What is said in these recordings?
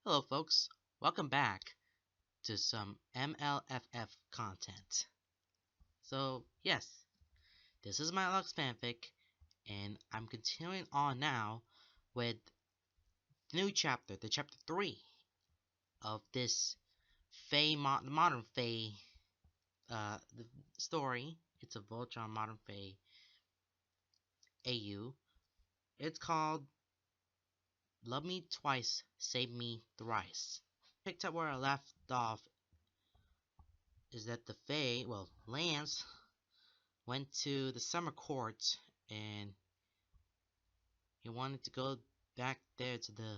Hello folks, welcome back to some MLFF content. So yes, this is my Lux fanfic and I'm continuing on now with the new chapter, the chapter 3 of this modern Fae the story. It's a Voltron Modern Fae AU. It's called Love Me Twice, Save Me Thrice. Picked up where I left off is that the Fae, Lance went to the summer court and he wanted to go back there to the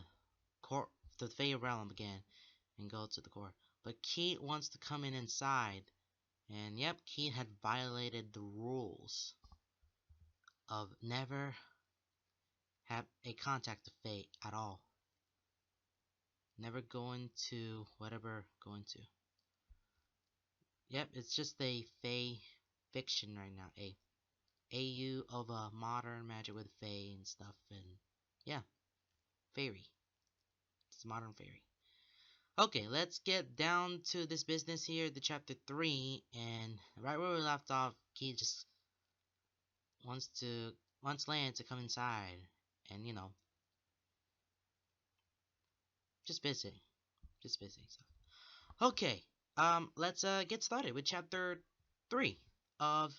court, the Fae realm again, and go to the court. But Keith wants to come inside, and yep, Keith had violated the rules of never have a contact with Fae at all. Never going to whatever going to. Yep, it's just a Fae fiction right now. A AU of a modern magic with Fae and stuff, and yeah, fairy. It's modern fairy. Okay, let's get down to this business here, the chapter 3, and right where we left off, Keith just wants Land to come inside, and just visiting, stuff. Okay, let's get started with chapter 3 of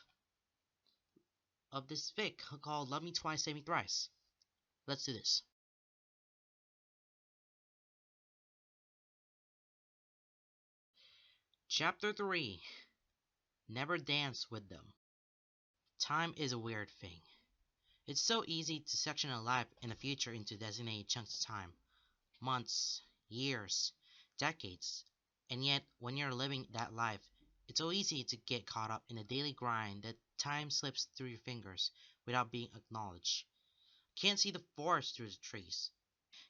this fic called Love Me Twice, Save Me Thrice. Let's do this. Chapter 3. Never dance with them. Time is a weird thing. It's so easy to section a life in the future into designated chunks of time. Months, years, decades. And yet, when you're living that life, it's so easy to get caught up in the daily grind that time slips through your fingers without being acknowledged. Can't see the forest through the trees.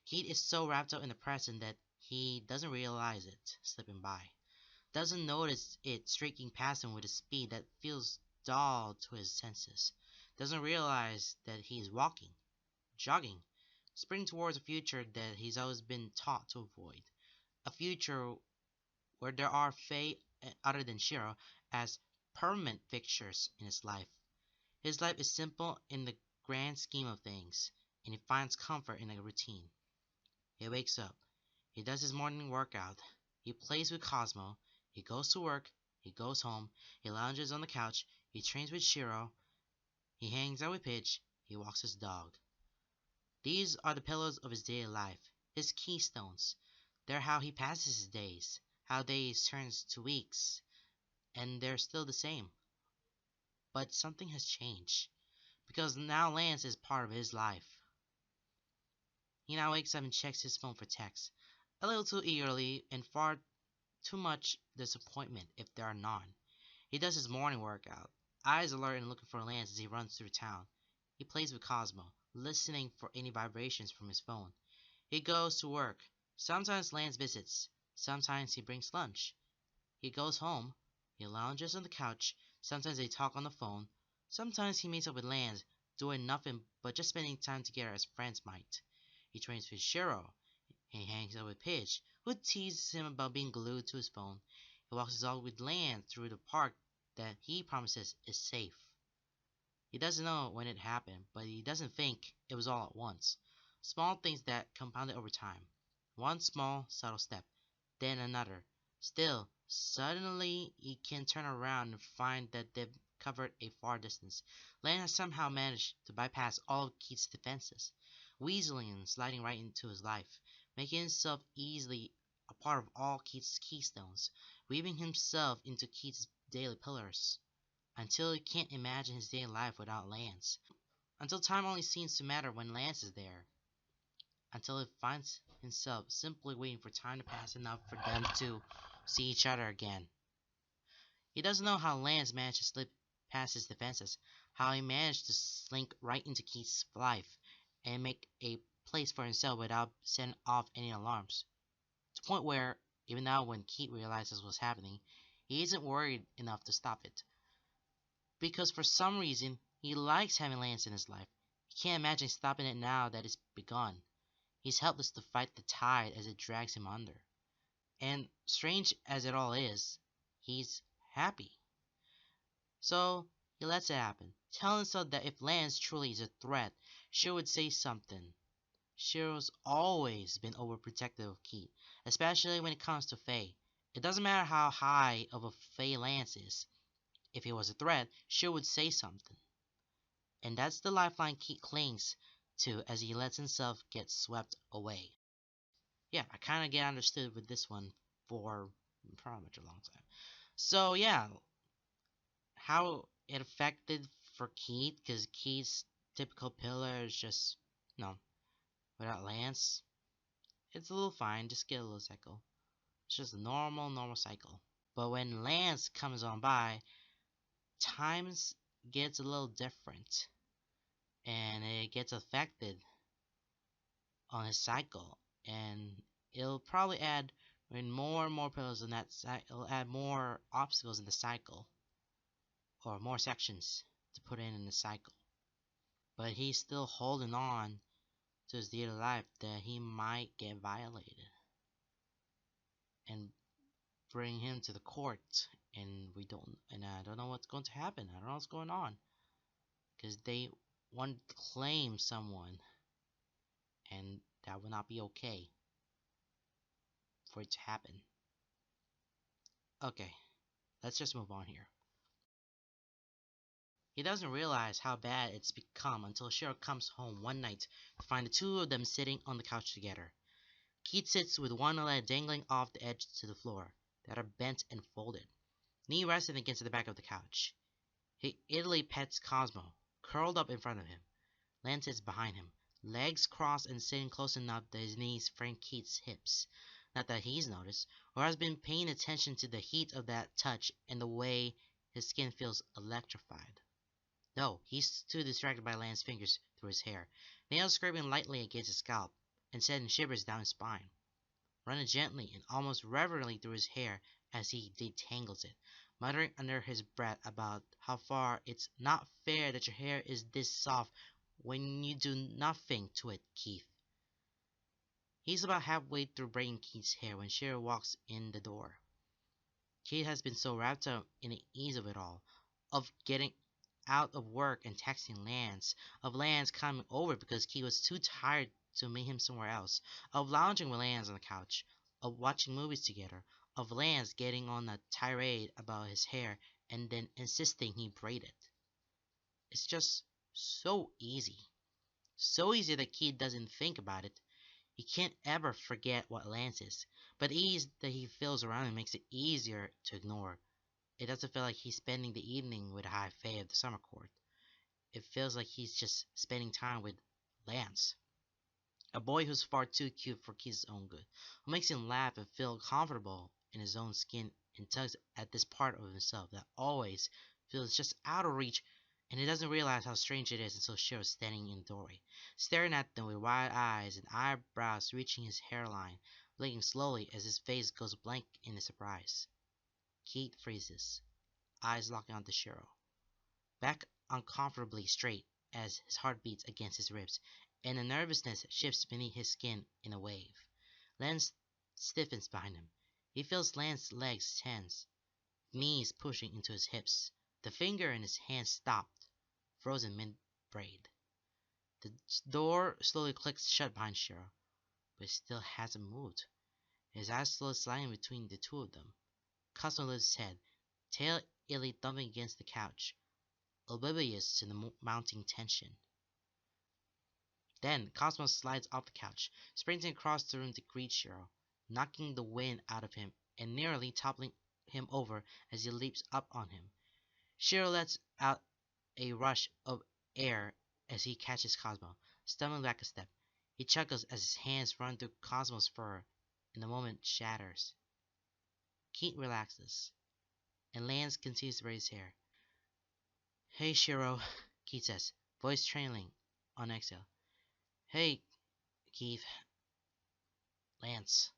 Keith is so wrapped up in the present that he doesn't realize it slipping by. Doesn't notice it streaking past him with a speed that feels dull to his senses. Doesn't realize that he is walking, jogging, sprinting towards a future that he's always been taught to avoid. A future where there are Fae other than Shiro as permanent fixtures in his life. His life is simple in the grand scheme of things, and he finds comfort in a routine. He wakes up, he does his morning workout, he plays with Cosmo, he goes to work, he goes home, he lounges on the couch, he trains with Shiro, he hangs out with Pidge, he walks his dog. These are the pillars of his daily life, his keystones. They're how he passes his days, how days turns to weeks, and they're still the same. But something has changed, because now Lance is part of his life. He now wakes up and checks his phone for texts, a little too eagerly and far too much disappointment if there are none. He does his morning workout, eyes alert and looking for Lance as he runs through town. He plays with Cosmo, listening for any vibrations from his phone. He goes to work. Sometimes Lance visits. Sometimes he brings lunch. He goes home. He lounges on the couch. Sometimes they talk on the phone. Sometimes he meets up with Lance, doing nothing but just spending time together as friends might. He trains with Shiro. He hangs out with Pidge, who teases him about being glued to his phone. He walks his dog with Lance through the park that he promises is safe. He doesn't know when it happened, but he doesn't think it was all at once. Small things that compounded over time. One small, subtle step, then another. Still, suddenly he can turn around and find that they've covered a far distance. Lan has somehow managed to bypass all of Keith's defenses, weaseling and sliding right into his life, making himself easily a part of all Keith's keystones, weaving himself into Keith's daily pillars, until he can't imagine his daily life without Lance, until time only seems to matter when Lance is there, until he finds himself simply waiting for time to pass enough for them to see each other again. He doesn't know how Lance managed to slip past his defenses, how he managed to slink right into Keith's life and make a place for himself without setting off any alarms. To the point where, even now when Keith realizes what's happening, he isn't worried enough to stop it. Because for some reason, he likes having Lance in his life. He can't imagine stopping it now that it's begun. He's helpless to fight the tide as it drags him under. And strange as it all is, he's happy. So he lets it happen, telling himself that if Lance truly is a threat, she would say something. Shiro's always been overprotective of Keith, especially when it comes to Faye. It doesn't matter how high of a Faye Lance is. If he was a threat, Shiro would say something. And that's the lifeline Keith clings to as he lets himself get swept away. Yeah, I kind of get understood with this one for pretty much a long time. So yeah, how it affected for Keith, because Keith's typical pillar is just, no, without Lance, it's a little fine, just get a little cycle. It's just a normal cycle. But when Lance comes on by, times gets a little different, and it gets affected on his cycle, and it'll probably add when more and more pillars in that it'll add more obstacles in the cycle, or more sections to put in the cycle. But he's still holding on to his dear life that he might get violated and bring him to the court, and I don't know what's going to happen. I don't know what's going on, because they want to claim someone, and that would not be okay for it to happen. Okay, let's just move on here. He doesn't realize how bad it's become until Shiro comes home one night to find the two of them sitting on the couch together. Keith sits with one leg dangling off the edge to the floor, the other bent and folded, knee resting against the back of the couch. He idly pets Cosmo, curled up in front of him. Lance sits behind him, legs crossed and sitting close enough that his knees frame Keith's hips. Not that he's noticed, or has been paying attention to the heat of that touch and the way his skin feels electrified. No, he's too distracted by Lance's fingers through his hair, nails scraping lightly against his scalp and sending shivers down his spine. Running gently and almost reverently through his hair as he detangles it, muttering under his breath about how far it's not fair that your hair is this soft when you do nothing to it, Keith. He's about halfway through braiding Keith's hair when Shiro walks in the door. Keith has been so wrapped up in the ease of it all, of getting out of work and texting Lance, of Lance coming over because Keith was too tired to meet him somewhere else, of lounging with Lance on the couch, of watching movies together, of Lance getting on a tirade about his hair and then insisting he braid it. It's just so easy. So easy that Keith doesn't think about it. He can't ever forget what Lance is, but the ease that he feels around him makes it easier to ignore. It doesn't feel like he's spending the evening with High Fae of the Summer Court. It feels like he's just spending time with Lance. A boy who's far too cute for Keith's own good, who makes him laugh and feel comfortable in his own skin and tugs at this part of himself that always feels just out of reach, and he doesn't realize how strange it is until Shiro's standing in the doorway, staring at them with wide eyes and eyebrows reaching his hairline, blinking slowly as his face goes blank in his surprise. Keith freezes, eyes locking onto Shiro, back uncomfortably straight as his heart beats against his ribs, and the nervousness shifts beneath his skin in a wave. Lance stiffens behind him. He feels Lance's legs tense, knees pushing into his hips. The finger in his hand stopped, frozen mid-braid. The door slowly clicks shut behind Shiro, but he still hasn't moved. His eyes slowly sliding between the two of them. Cosmo lifts his head, tail illy thumping against the couch, oblivious to the mounting tension. Then Cosmo slides off the couch, sprinting across the room to greet Shiro, knocking the wind out of him and nearly toppling him over as he leaps up on him. Shiro lets out a rush of air as he catches Cosmo, stumbling back a step. He chuckles as his hands run through Cosmo's fur, and the moment shatters. Keith relaxes, and Lance continues to raise his hair. "Hey, Shiro," Keith says, voice trailing on exhale. "Hey, Keith." "Lance."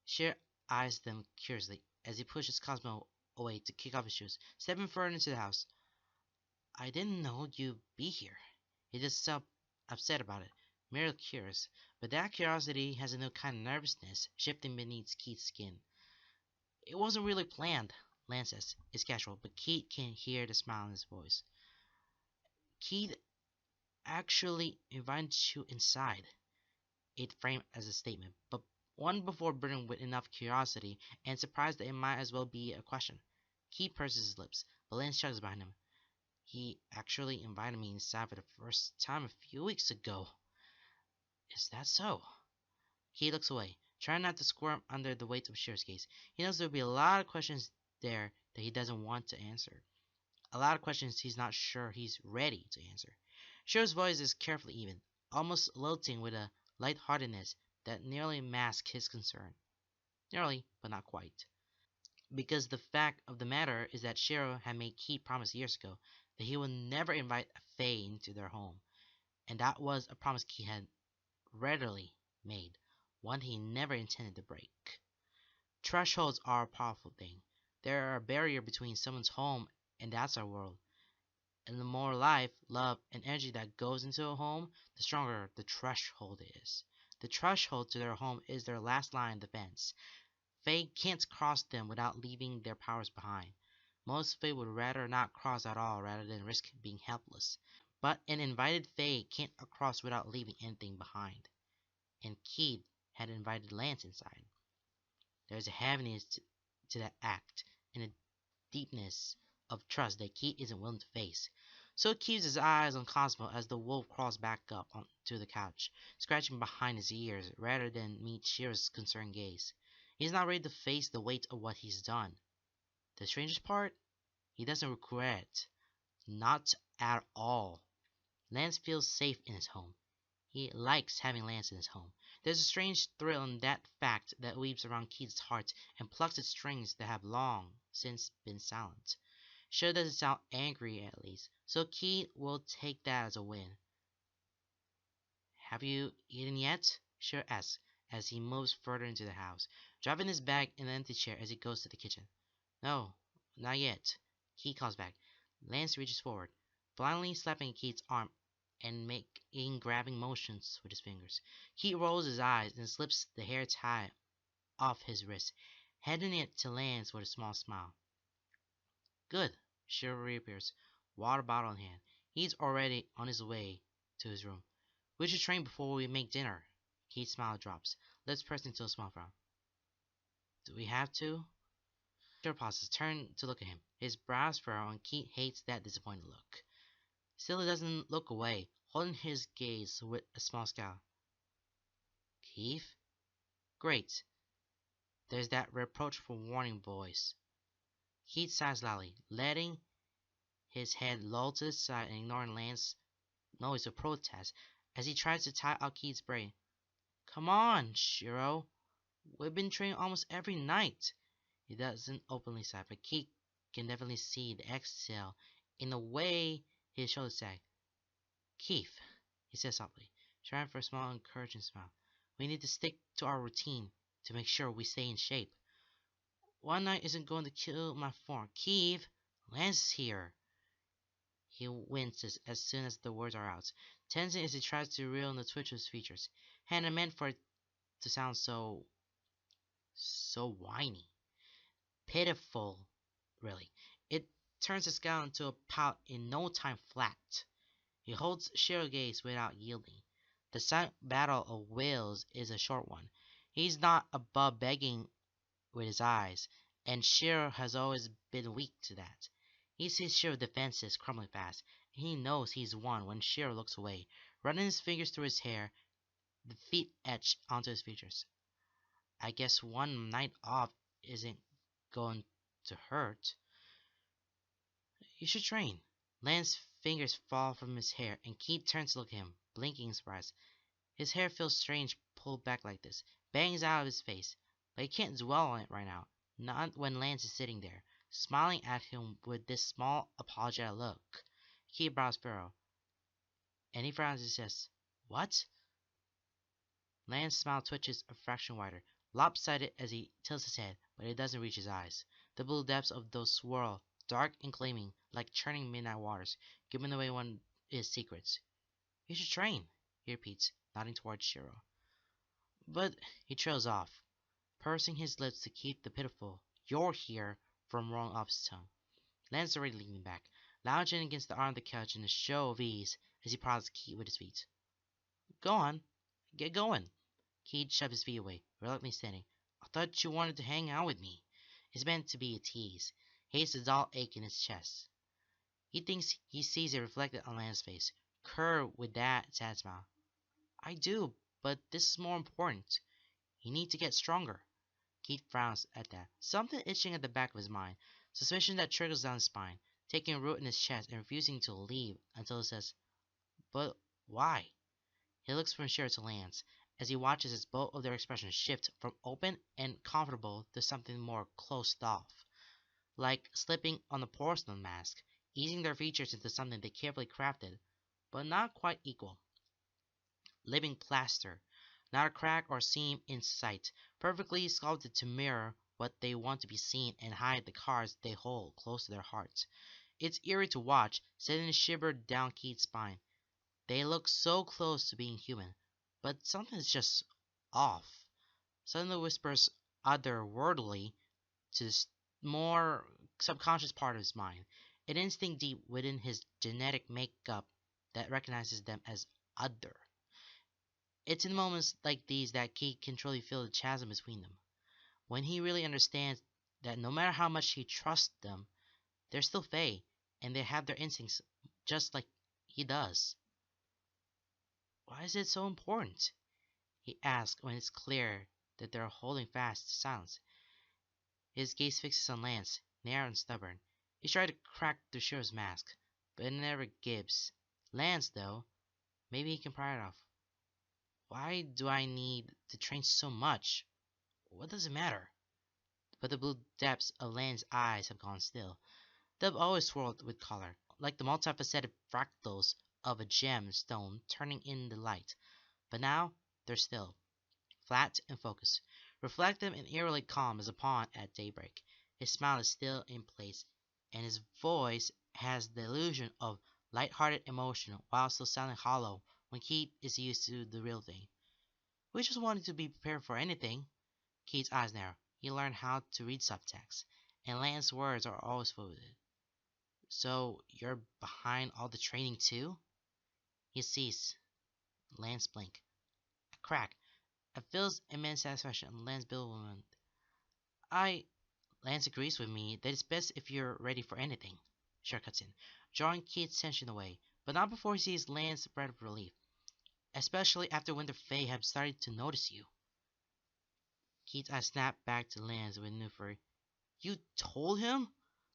Shiro eyes them curiously as he pushes Cosmo away to kick off his shoes, stepping further into the house. "I didn't know you'd be here." He doesn't sound upset about it, merely curious, But that curiosity has a new kind of nervousness shifting beneath Keith's skin. It wasn't really planned, Lance says. It's casual, but Keith can hear the smile in his voice. Keith actually invited you inside, it framed as a statement, but one before burning with enough curiosity and surprise that it might as well be a question. Keith purses his lips, but Lance chugs behind him. He actually invited me inside for the first time a few weeks ago. Is that so? He looks away, trying not to squirm under the weight of Shira's gaze. He knows there'll be a lot of questions there that he doesn't want to answer. A lot of questions he's not sure he's ready to answer. Shira's voice is carefully even, almost lilting with a lightheartedness that nearly masks his concern. Nearly, but not quite. Because the fact of the matter is that Shiro had made Keith promise years ago that he would never invite a Fae into their home, and that was a promise Keith had readily made, one he never intended to break. Thresholds are a powerful thing. They're a barrier between someone's home and the outside world. And the more life, love, and energy that goes into a home, the stronger the threshold is. The threshold to their home is their last line of defense. Fae can't cross them without leaving their powers behind. Most Fae would rather not cross at all rather than risk being helpless. But an invited Fae can't cross without leaving anything behind. And Keith had invited Lance inside. There's a heaviness to that act, and a deepness of trust that Keith isn't willing to face. So he keeps his eyes on Cosmo as the wolf crawls back up onto the couch, scratching behind his ears rather than meet Shira's concerned gaze. He's not ready to face the weight of what he's done. The strangest part? He doesn't regret it. Not at all. Lance feels safe in his home. He likes having Lance in his home. There's a strange thrill in that fact that weaves around Keith's heart and plucks at strings that have long since been silent. Sure doesn't sound angry at least, so Keith will take that as a win. Have you eaten yet? Sure asks as he moves further into the house, dropping his bag in the empty chair as he goes to the kitchen. No, not yet. Keith calls back. Lance reaches forward, blindly slapping Keith's arm and making grabbing motions with his fingers. Keith rolls his eyes and slips the hair tie off his wrist, handing it to Lance with a small smile. Good. Shiro reappears, water bottle in hand. He's already on his way to his room. We should train before we make dinner. Keith's smile drops, lips pressed into a small frown. Do we have to? Shiro pauses, turn to look at him. His brows furrow, and Keith hates that disappointed look. Still, he doesn't look away, holding his gaze with a small scowl. Keith? Great. There's that reproachful warning voice. Keith sighs loudly, letting his head loll to the side and ignoring Lance's noise of protest as he tries to tie out Keith's brain. Come on, Shiro. We've been training almost every night. He doesn't openly sigh, but Keith can definitely see the exhale in the way his shoulders sag. Keith, he says softly, trying for a small encouraging smile. We need to stick to our routine to make sure we stay in shape. One night isn't going to kill my form. Keith, Lance is here. He winces as soon as the words are out, tensing as he tries to reel in the twitch of his features. Hannah meant for it to sound so whiny. Pitiful, really. It turns his scowl into a pout in no time flat. He holds Shiro's gaze without yielding. The silent battle of wills is a short one. He's not above begging with his eyes, and Shiro has always been weak to that. He sees Shiro's defenses crumbling fast, and he knows he's won when Shiro looks away, running his fingers through his hair, the feet etched onto his features. I guess one night off isn't going to hurt. You should train. Lance's fingers fall from his hair, and Keith turns to look at him, blinking in surprise. His hair feels strange pulled back like this, bangs out of his face, but he can't dwell on it right now. Not when Lance is sitting there, smiling at him with this small, apologetic look. Keith brows furrow, and he frowns and says, What? Lance's smile twitches a fraction wider, lopsided as he tilts his head, but it doesn't reach his eyes. The blue depths of those swirl, dark and gleaming, like churning midnight waters, giving away one of his secrets. You should train, he repeats, nodding towards Shiro. But he trails off, pursing his lips to keep the pitiful "you're here" from rolling off his tongue. Lance already leaning back, lounging against the arm of the couch in a show of ease as he prods Keith with his feet. Go on, get going. Keith shoved his feet away, reluctantly standing. I thought you wanted to hang out with me. It's meant to be a tease. He hates the dull ache in his chest. He thinks he sees it reflected on Lance's face, curved with that sad smile. I do, but this is more important. You need to get stronger. Keith frowns at that, something itching at the back of his mind, suspicion that trickles down his spine, taking root in his chest and refusing to leave until he says, But why? He looks from Shira to Lance as he watches as both of their expressions shift from open and comfortable to something more closed off, like slipping on a porcelain mask, easing their features into something they carefully crafted, but not quite equal. Living plaster, not a crack or seam in sight, perfectly sculpted to mirror what they want to be seen and hide the cards they hold close to their hearts. It's eerie to watch, sending a shiver down Keith's spine. They look so close to being human, but something's just off. Suddenly whispers otherworldly to the more subconscious part of his mind, an instinct deep within his genetic makeup that recognizes them as other. It's in moments like these that Keith can truly feel the chasm between them. When he really understands that no matter how much he trusts them, they're still Fae, and they have their instincts just like he does. Why is it so important? He asks when it's clear that they're holding fast to silence. His gaze fixes on Lance, narrow and stubborn. He's tried to crack through Shira's mask, but it never gives. Lance, though, maybe he can pry it off. Why do I need to train so much? What does it matter? But the blue depths of Lance's eyes have gone still. They've always swirled with color, like the multifaceted fractals of a gemstone turning in the light. But now they're still, flat and focused, reflective and eerily calm as a pond at daybreak. His smile is still in place, and his voice has the illusion of light-hearted emotion while still sounding hollow when Keith is used to the real thing. We just wanted to be prepared for anything. Keith's eyes narrow. He learned how to read subtext, and Lance's words are always full with it. So you're behind all the training too? He sees Lance blink. A crack. It feels immense satisfaction on Lance's bewilderment. I Lance agrees with me that it's best if you're ready for anything. Shar cuts in, drawing Keith's tension away, but not before he sees Lance's breath of relief, especially after Winter Fae have started to notice you. Keith's eyes snap back to Lance with new fury. You told him?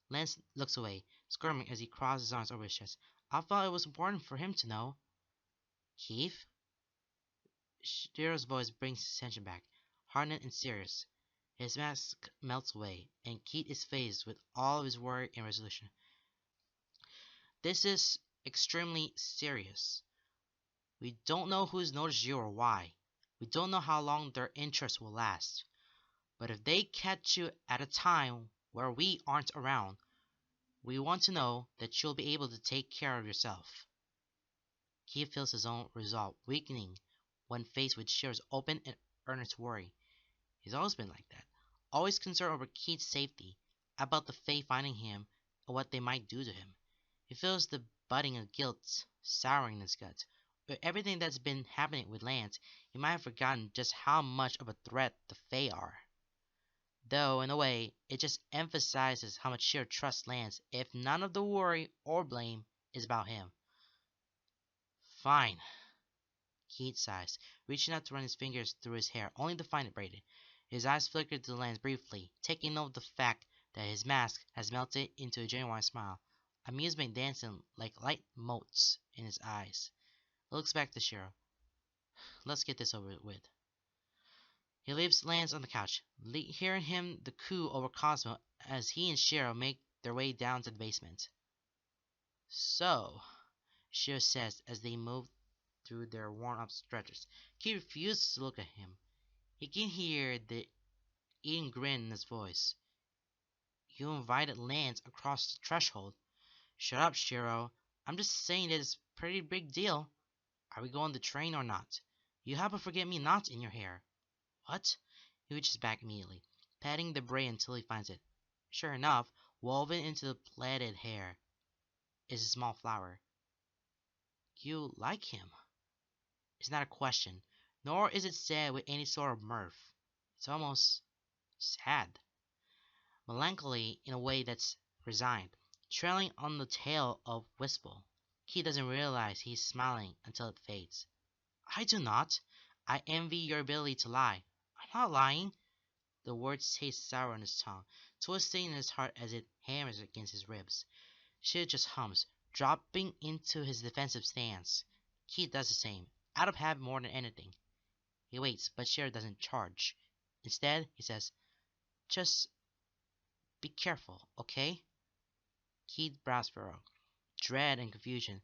Lance looks away, squirming as he crosses his arms over his chest. I thought it was important for him to know. Keith? Shiro's voice brings his attention back, hardened and serious. His mask melts away, and Keith is faced with all of his worry and resolution. This is extremely serious. We don't know who's noticed you or why. We don't know how long their interest will last. But if they catch you at a time where we aren't around, we want to know that you'll be able to take care of yourself. Keith feels his own resolve weakening when faced with Shiro's open and earnest worry. He's always been like that, always concerned over Keith's safety, about the Fae finding him and what they might do to him. He feels the budding of guilt souring in his guts. With everything that's been happening with Lance, he might have forgotten just how much of a threat the Fae are. Though, in a way, it just emphasizes how much Shiro trusts Lance if none of the worry or blame is about him. Fine. Keith sighs, reaching out to run his fingers through his hair, only to find it braided. His eyes flicker to Lance briefly, taking note of the fact that his mask has melted into a genuine smile, amusement dancing like light motes in his eyes. He looks back to Shiro. Let's get this over with. He leaves Lance on the couch, hearing him the coo over Cosmo as he and Shiro make their way down to the basement. So, Shiro says as they move through their worn-up stretchers. He refuses to look at him. He can hear the eating grin in his voice. You invited Lance across the threshold. Shut up, Shiro. I'm just saying that it's a pretty big deal. Are we going to train or not? You have a forget-me-not in your hair. What? He reaches back immediately, patting the braid until he finds it. Sure enough, woven into the plaited hair is a small flower. You like him? It's not a question, nor is it said with any sort of mirth. It's almost sad. Melancholy in a way that's resigned, trailing on the tail of wistful. He doesn't realize he's smiling until it fades. I do not. I envy your ability to lie. I'm not lying. The words taste sour on his tongue, twisting in his heart as it hammers against his ribs. Shit just hums, dropping into his defensive stance. Keith does the same, out of habit more than anything. He waits, but Shiro doesn't charge. Instead, he says, just be careful, okay? Keith brows furrow, dread and confusion,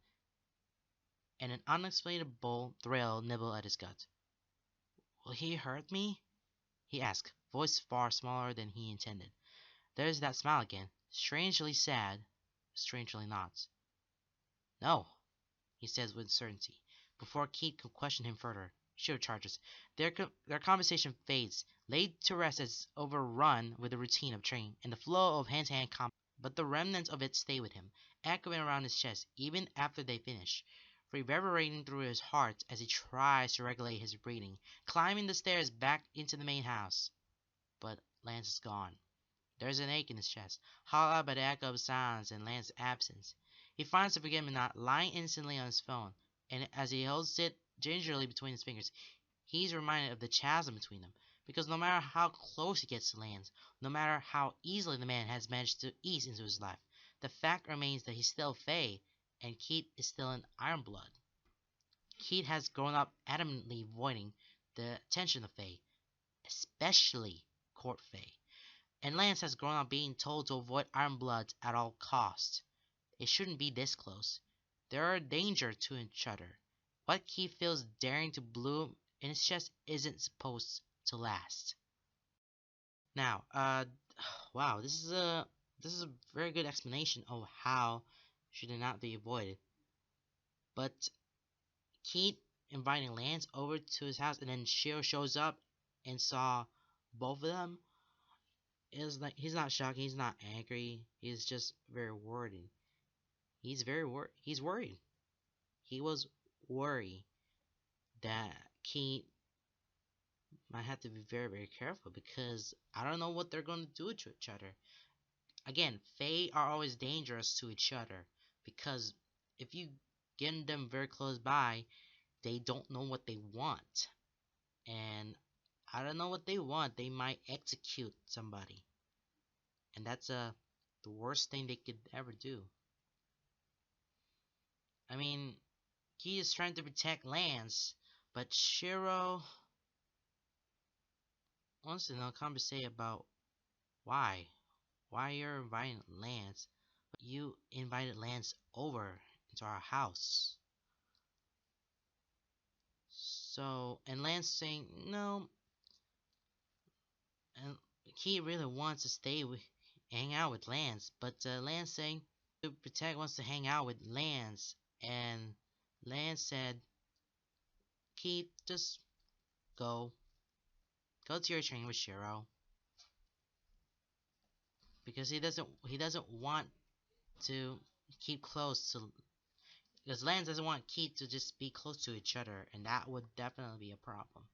and an unexplainable thrill nibble at his gut. Will he hurt me? He asks, voice far smaller than he intended. There's that smile again, strangely sad, strangely not. No, he says with certainty. Before Keith could question him further, Shiro charges. Their conversation fades, laid to rest as overrun with the routine of training and the flow of hand-to-hand combat. But the remnants of it stay with him, echoing around his chest even after they finish, reverberating through his heart as he tries to regulate his breathing, climbing the stairs back into the main house. But Lance is gone. There's an ache in his chest, hollowed by the echo of silence and Lance's absence. He finds the forget-me-not lying instantly on his phone, and as he holds it gingerly between his fingers, he's reminded of the chasm between them. Because no matter how close he gets to Lance, no matter how easily the man has managed to ease into his life, the fact remains that he's still Faye, and Keith is still an Ironblood. Keith has grown up adamantly avoiding the attention of Faye, especially Court Faye. And Lance has grown up being told to avoid Ironbloods at all costs. It shouldn't be this close. They're a danger to each other. What Keith feels daring to bloom in his chest isn't supposed to last. Now, wow, this is a very good explanation of how should not be avoided. But Keith inviting Lance over to his house, and then Shiro shows up and saw both of them. Is like he's not shocked, he's not angry, he's just very worried. He's worried. He was worried that Keith might have to be very, very careful because I don't know what they're going to do to each other. Again, Fae are always dangerous to each other because if you get them very close by, they don't know what they want. And I don't know what they want. They might execute somebody. And that's the worst thing they could ever do. I mean, he is trying to protect Lance, but Shiro wants to know conversate about why. Why you're inviting Lance, but you invited Lance over into our house. So, and Lance saying no, and he really wants to stay with, hang out with Lance, but Lance saying to protect wants to hang out with Lance, and Lance said, "Keith, just go, go to your training with Shiro." Because he doesn't want to keep close to, because Lance doesn't want Keith to just be close to each other, and that would definitely be a problem.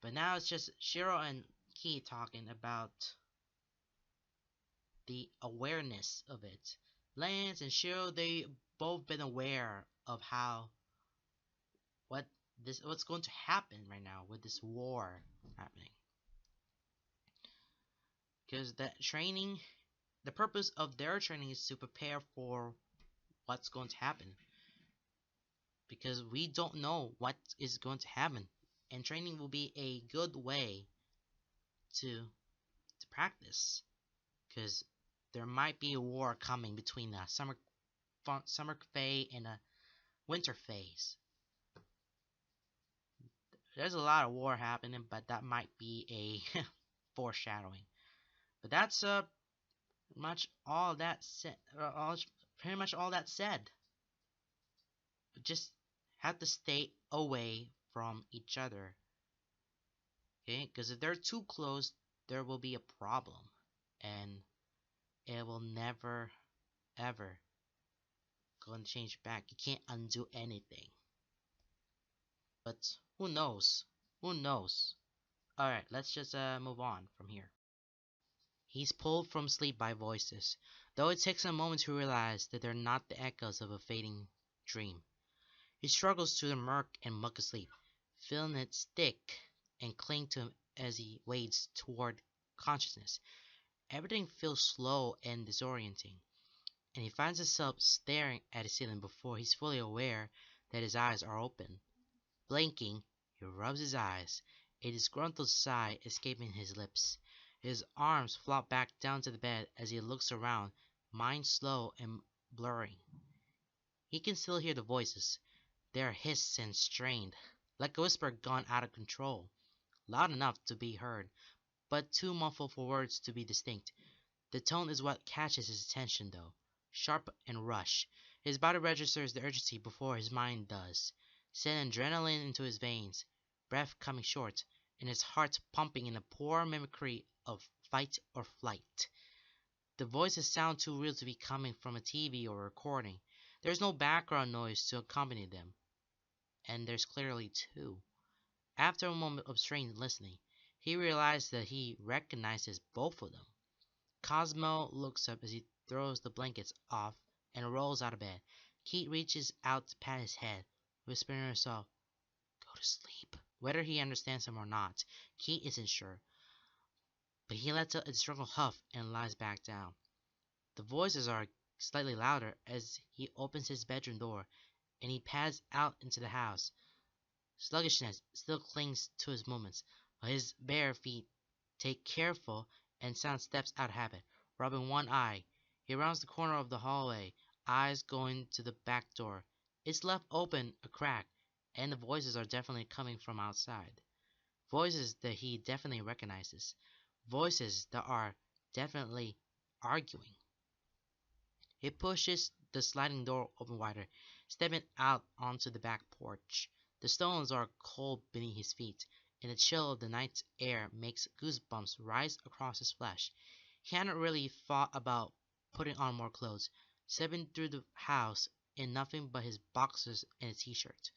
But now it's just Shiro and Keith talking about the awareness of it. Lance and Shiro, they both been aware of how what's going to happen right now with this war happening. Because that training, the purpose of their training is to prepare for what's going to happen. Because we don't know what is going to happen, and training will be a good way to practice. Because there might be a war coming between the summer phase and a winter phase. There's a lot of war happening, but that might be a foreshadowing. But that's much all that said. Pretty much all that said. Just have to stay away from each other. Okay? Because if they're too close, there will be a problem. And it will never, ever going to change back. You can't undo anything. But who knows? Who knows? Alright, let's just move on from here. He's pulled from sleep by voices, though it takes a moment to realize that they're not the echoes of a fading dream. He struggles through the murk and muck of sleep, feeling it stick and cling to him as he wades toward consciousness. Everything feels slow and disorienting, and he finds himself staring at the ceiling before he's fully aware that his eyes are open. Blinking, he rubs his eyes, a disgruntled sigh escaping his lips. His arms flop back down to the bed as he looks around, mind slow and blurring. He can still hear the voices. They are hissed and strained, like a whisper gone out of control, loud enough to be heard, but too muffled for words to be distinct. The tone is what catches his attention, though, sharp and rush. His body registers the urgency before his mind does, sending adrenaline into his veins, breath coming short, and his heart pumping in a poor mimicry of fight or flight. The voices sound too real to be coming from a TV or recording. There's no background noise to accompany them, and there's clearly two. After a moment of strained listening, he realizes that he recognizes both of them. Cosmo looks up as he throws the blankets off and rolls out of bed. Kate reaches out to pat his head, whispering to herself, "Go to sleep." Whether he understands him or not, Kate isn't sure, but he lets out a struggle huff and lies back down. The voices are slightly louder as he opens his bedroom door and he pads out into the house. Sluggishness still clings to his movements, but his bare feet take careful and sound steps out of habit. Rubbing one eye, he rounds the corner of the hallway, eyes going to the back door. It's left open a crack, and the voices are definitely coming from outside. Voices that he definitely recognizes. Voices that are definitely arguing. He pushes the sliding door open wider, stepping out onto the back porch. The stones are cold beneath his feet, and the chill of the night air makes goosebumps rise across his flesh. He hadn't really thought about putting on more clothes, stepping through the house in nothing but his boxers and a t-shirt.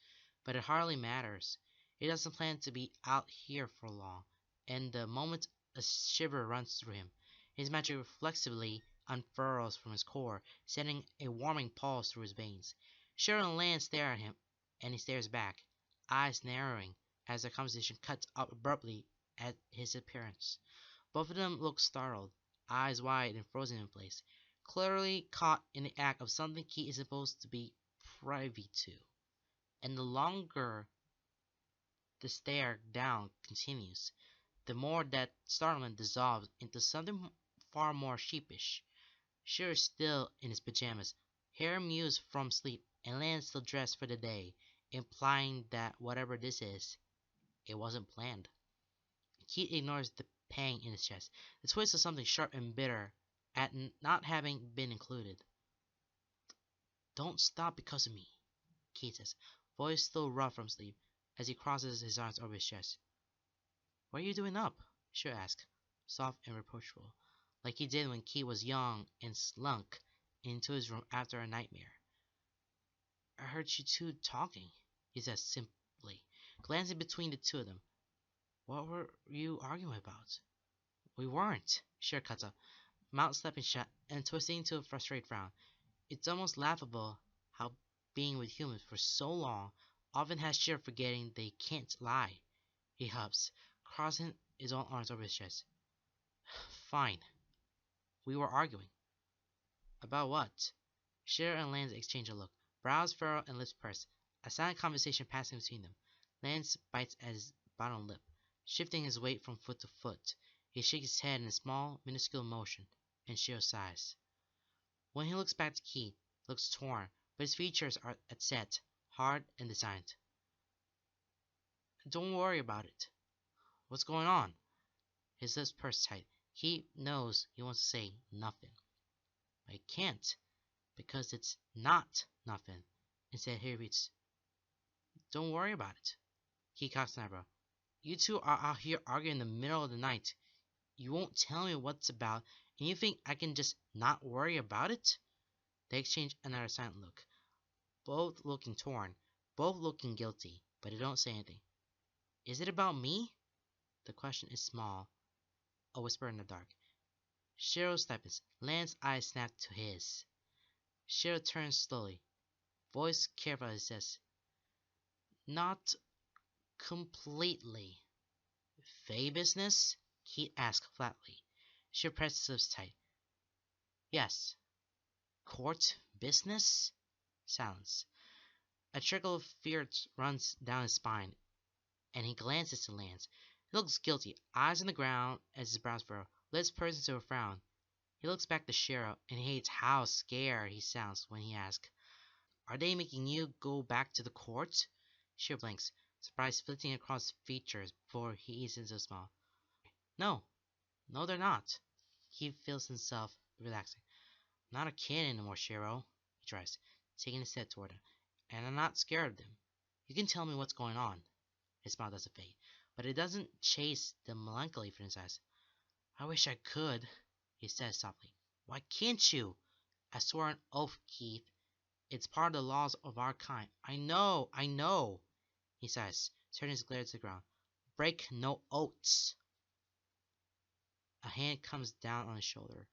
But it hardly matters. He doesn't plan to be out here for long, and the moment a shiver runs through him, his magic reflexively unfurls from his core, sending a warming pulse through his veins. Cheryl and Lance stare at him, and he stares back, eyes narrowing as the conversation cuts up abruptly at his appearance. Both of them look startled, eyes wide and frozen in place, clearly caught in the act of something Key is supposed to be privy to. And the longer the stare down continues, the more that startlement dissolves into something far more sheepish. Sure is still in his pajamas, hair amused from sleep, and Lance still dressed for the day, implying that whatever this is, it wasn't planned. Keith ignores the pang in his chest, the twist of something sharp and bitter at not having been included. "Don't stop because of me," Keith says, voice still rough from sleep, as he crosses his arms over his chest. "What are you doing up?" she asks, soft and reproachful, like he did when Keith was young and slunk into his room after a nightmare. "I heard you two talking," he says simply, glancing between the two of them. "What were you arguing about?" "We weren't," Cher cuts up, mouth slapping shut and twisting into a frustrated frown. It's almost laughable how being with humans for so long often has Cher forgetting they can't lie. He huffs, crossing his own arms over his chest. "Fine. We were arguing." "About what?" Cher and Lance exchange a look, brows furrowed and lips pursed, a silent conversation passing between them. Lance bites at his bottom lip, shifting his weight from foot to foot. He shakes his head in a small, minuscule motion, and Cher sighs. When he looks back to Keith, he looks torn, but his features are set, hard, and designed. "Don't worry about it." "What's going on?" His lips pursed tight. He knows he wants to say nothing, but he can't, because it's not nothing. Instead, he repeats, "Don't worry about it." He cocks an eyebrow. You two are out here arguing in the middle of the night. You won't tell me what's about, and you think I can just not worry about it? They exchange another silent look, both looking torn, both looking guilty, but they don't say anything. Is it about me? The question is small, a whisper in the dark. Cheryl stipends. Lance's eyes snap to his. Cheryl turns slowly, voice careful as says, "Not completely." "Faye business?" Keith asks flatly. Cheryl presses his lips tight. "Yes." "Court business?" Silence. A trickle of fear runs down his spine, and he glances to Lance. He looks guilty, eyes on the ground as his brows furrow, lips pursed into a frown. He looks back to Cheryl, and he hates how scared he sounds when he asks, "Are they making you go back to the court?" Cheryl blinks, surprise flitting across his features before he eases into a smile. "No, no, they're not." He feels himself relaxing. "I'm not a kid anymore, Cheryl," he tries, taking a step toward her, "and I'm not scared of them. You can tell me what's going on." His smile doesn't fade, but it doesn't chase the melancholy from his eyes. "I wish I could," he says softly. "Why can't you?" "I swore an oath, Keith. It's part of the laws of our kind." I know," he sighs, turning his glare to the ground. "Break no oaths." A hand comes down on his shoulder,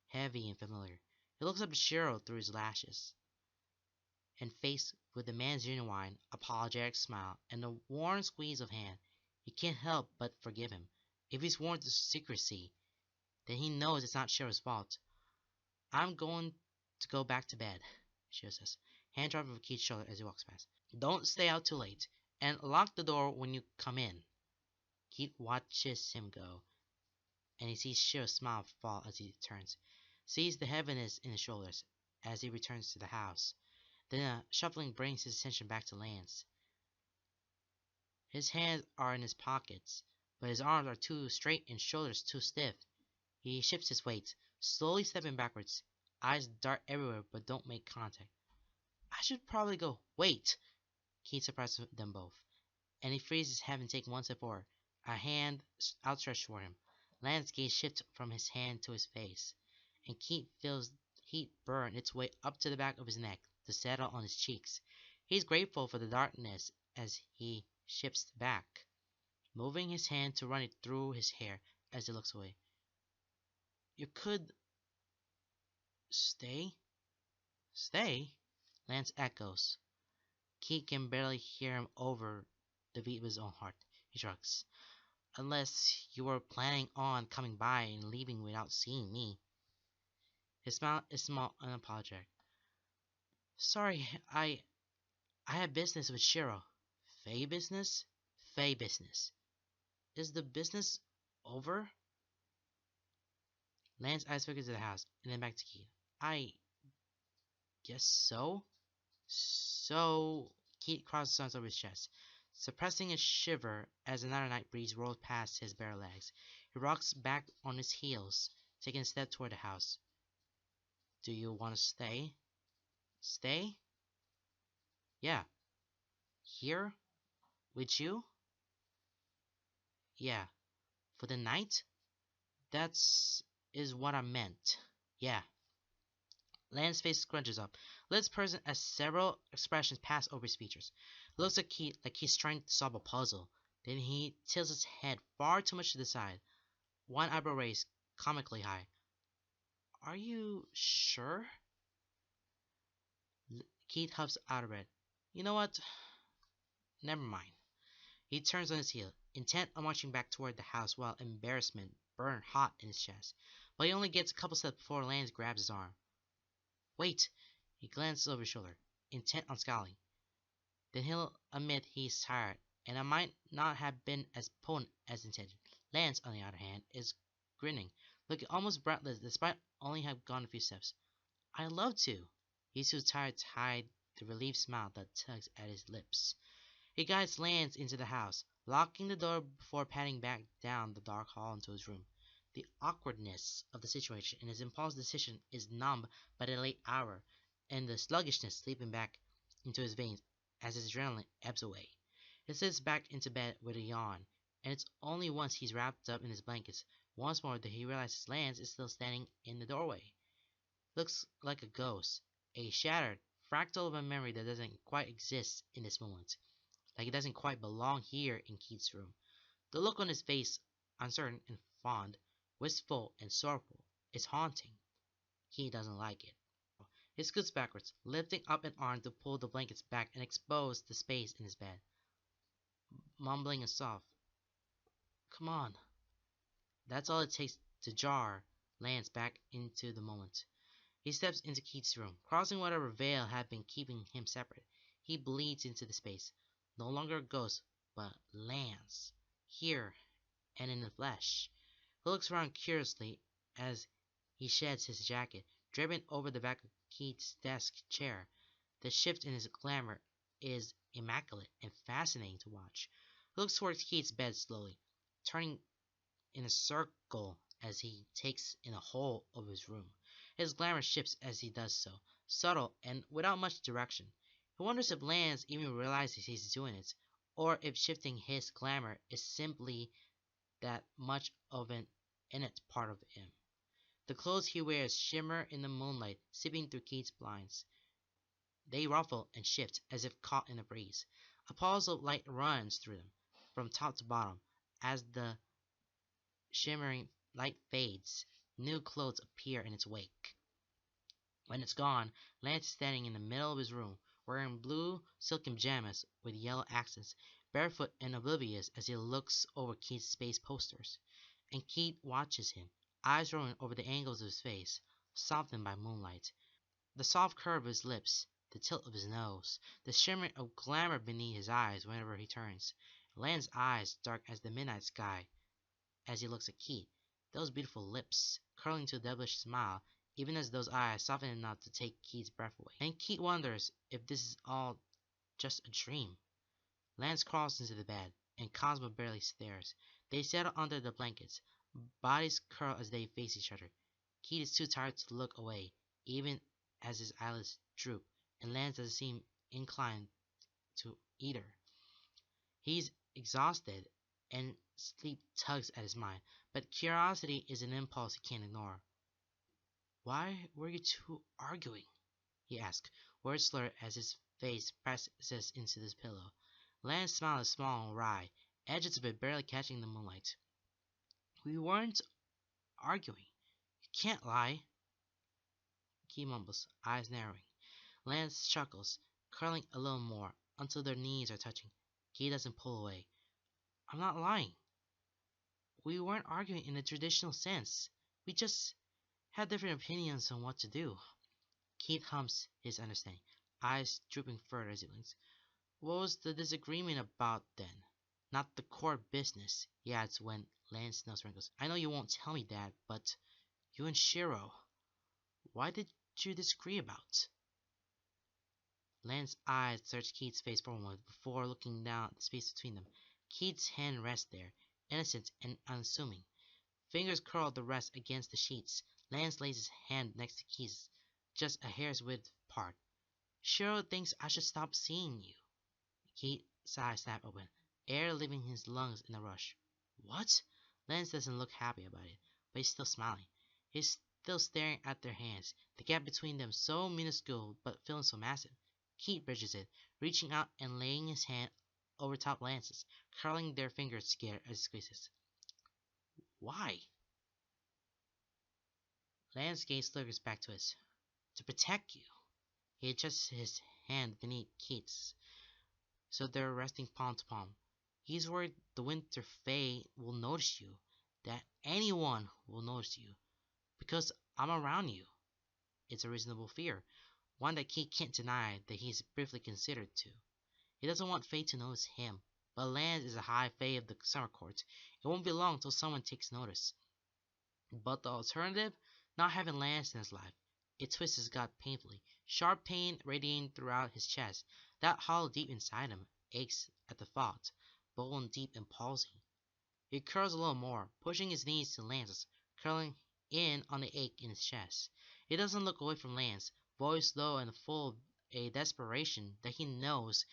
heavy and familiar. He looks up at Cheryl through his lashes, and faced with the man's genuine, apologetic smile and the warm squeeze of hand, he can't help but forgive him. If he's sworn to secrecy, then he knows it's not Cheryl's fault. "I'm going to go back to bed," Cheryl says, hand dropping over Keith's shoulder as he walks past. "Don't stay out too late, and lock the door when you come in." Keith watches him go, and he sees Cheryl's smile fall as he turns, sees the heaviness in his shoulders as he returns to the house. Then a shuffling brings his attention back to Lance. His hands are in his pockets, but his arms are too straight and shoulders too stiff. He shifts his weight, slowly stepping backwards. Eyes dart everywhere but don't make contact. "I should probably go." "Wait!" Keith surprises them both, and he freezes, having taken one step forward, a hand outstretched toward him. Lance's gaze shifts from his hand to his face, and Keith feels heat burn its way up to the back of his neck to settle on his cheeks. He's grateful for the darkness as he shifts back, moving his hand to run it through his hair as he looks away. "You could stay?" "Stay?" Lance echoes. Keith can barely hear him over the beat of his own heart. He shrugs. "Unless you were planning on coming by and leaving without seeing me." His smile is small and unapologetic. "Sorry, I have business with Shiro." "Faye business?" "Faye business." "Is the business over?" Lance's eyes flicker to the house, and then back to Keith. "I guess so." "So..." Keith crosses his arms over his chest, suppressing a shiver as another night breeze rolls past his bare legs. He rocks back on his heels, taking a step toward the house. "Do you want to stay?" "Stay?" "Yeah." "Here? With you?" "Yeah." "For the night?" "That's... is what I meant. Yeah." Lance's face scrunches up, lips pursing as several expressions pass over his features. He looks at Keith like he's trying to solve a puzzle. Then he tilts his head far too much to the side, one eyebrow raised comically high. "Are you sure?" Keith huffs out of bed. "You know what? Never mind." He turns on his heel, intent on marching back toward the house while embarrassment burned hot in his chest. But he only gets a couple steps before Lance grabs his arm. "Wait!" He glances over his shoulder, intent on scowling. Then he'll admit he's tired, and it might not have been as potent as intended. Lance, on the other hand, is grinning, looking almost breathless despite only have gone a few steps. "I'd love to." He's too tired to hide the relieved smile that tugs at his lips. He guides Lance into the house, locking the door before padding back down the dark hall into his room. The awkwardness of the situation and his impulsive decision is numbed by the late hour, and the sluggishness sleeping back into his veins as his adrenaline ebbs away. He sits back into bed with a yawn, and it's only once he's wrapped up in his blankets once more that he realizes Lance is still standing in the doorway. Looks like a ghost, a shattered fractal of a memory that doesn't quite exist in this moment, like it doesn't quite belong here in Keith's room. The look on his face, uncertain and fond, wistful and sorrowful, is haunting. He doesn't like it. He scoots backwards, lifting up an arm to pull the blankets back and expose the space in his bed, mumbling a soft, "Come on." That's all it takes to jar Lance back into the moment. He steps into Keith's room, crossing whatever veil had been keeping him separate. He bleeds into the space. No longer a ghost, but Lance. Here, and in the flesh. He looks around curiously as he sheds his jacket, draping over the back of Keith's desk chair. The shift in his glamour is immaculate and fascinating to watch. He looks towards Keith's bed slowly, turning in a circle as he takes in the whole of his room. His glamour shifts as he does so, subtle and without much direction. He wonders if Lance even realizes he's doing it, or if shifting his glamour is simply that much of an innate part of him. The clothes he wears shimmer in the moonlight seeping through Keith's blinds. They ruffle and shift as if caught in a breeze. A pulse of light runs through them, from top to bottom. As the shimmering light fades, new clothes appear in its wake. When it's gone, Lance is standing in the middle of his room, wearing blue silken pajamas with yellow accents, barefoot and oblivious as he looks over Keith's space posters. And Keith watches him, eyes rolling over the angles of his face, softened by moonlight. The soft curve of his lips, the tilt of his nose, the shimmer of glamour beneath his eyes whenever he turns. Lance's eyes dark as the midnight sky as he looks at Keith, those beautiful lips curling to a devilish smile, even as those eyes soften enough to take Keith's breath away. And Keith wonders if this is all just a dream. Lance crawls into the bed, and Cosmo barely stares. They settle under the blankets, bodies curl as they face each other. Keith is too tired to look away, even as his eyelids droop, and Lance doesn't seem inclined to either. He's exhausted, and sleep tugs at his mind, but curiosity is an impulse he can't ignore. "Why were you two arguing?" he asks, words slurred as his face presses into his pillow. Lance's smile is small and wry, edges of it barely catching the moonlight. "We weren't arguing. You can't lie." He mumbles, eyes narrowing. Lance chuckles, curling a little more, until their knees are touching. He doesn't pull away. "I'm not lying. We weren't arguing in the traditional sense. We just had different opinions on what to do." Keith hums his understanding, eyes drooping further as he blinks. "What was the disagreement about then?" "Not the core business," he adds when Lance's nose wrinkles. "I know you won't tell me that, but you and Shiro, why did you disagree about?" Lance's eyes search Keith's face for a moment before looking down at the space between them. Keith's hand rests there, innocent and unassuming. Fingers curl the rest against the sheets. Lance lays his hand next to Keith's, just a hair's width apart. "Shiro thinks I should stop seeing you." Keith's eyes snap open, air leaving his lungs in a rush. "What?" Lance doesn't look happy about it, but he's still smiling. He's still staring at their hands, the gap between them so minuscule but feeling so massive. Keith bridges it, reaching out and laying his hand over top Lance's, curling their fingers together as he squeezes. "Why?" Lance's gaze flickers back to his. "To protect you." He adjusts his hand beneath Keith's, so they're resting palm to palm. He's worried the Winter Fae will notice you, that anyone will notice you, because I'm around you. It's a reasonable fear, one that Keith can't deny that he's briefly considered to. He doesn't want Fae to notice him, but Lance is a high Fae of the Summer Court. It won't be long till someone takes notice. But the alternative? Not having Lance in his life. It twists his gut painfully, sharp pain radiating throughout his chest. That hollow deep inside him aches at the thought, bone deep and palsy. He curls a little more, pushing his knees to Lance's, curling in on the ache in his chest. He doesn't look away from Lance, voice low and full of a desperation that he knows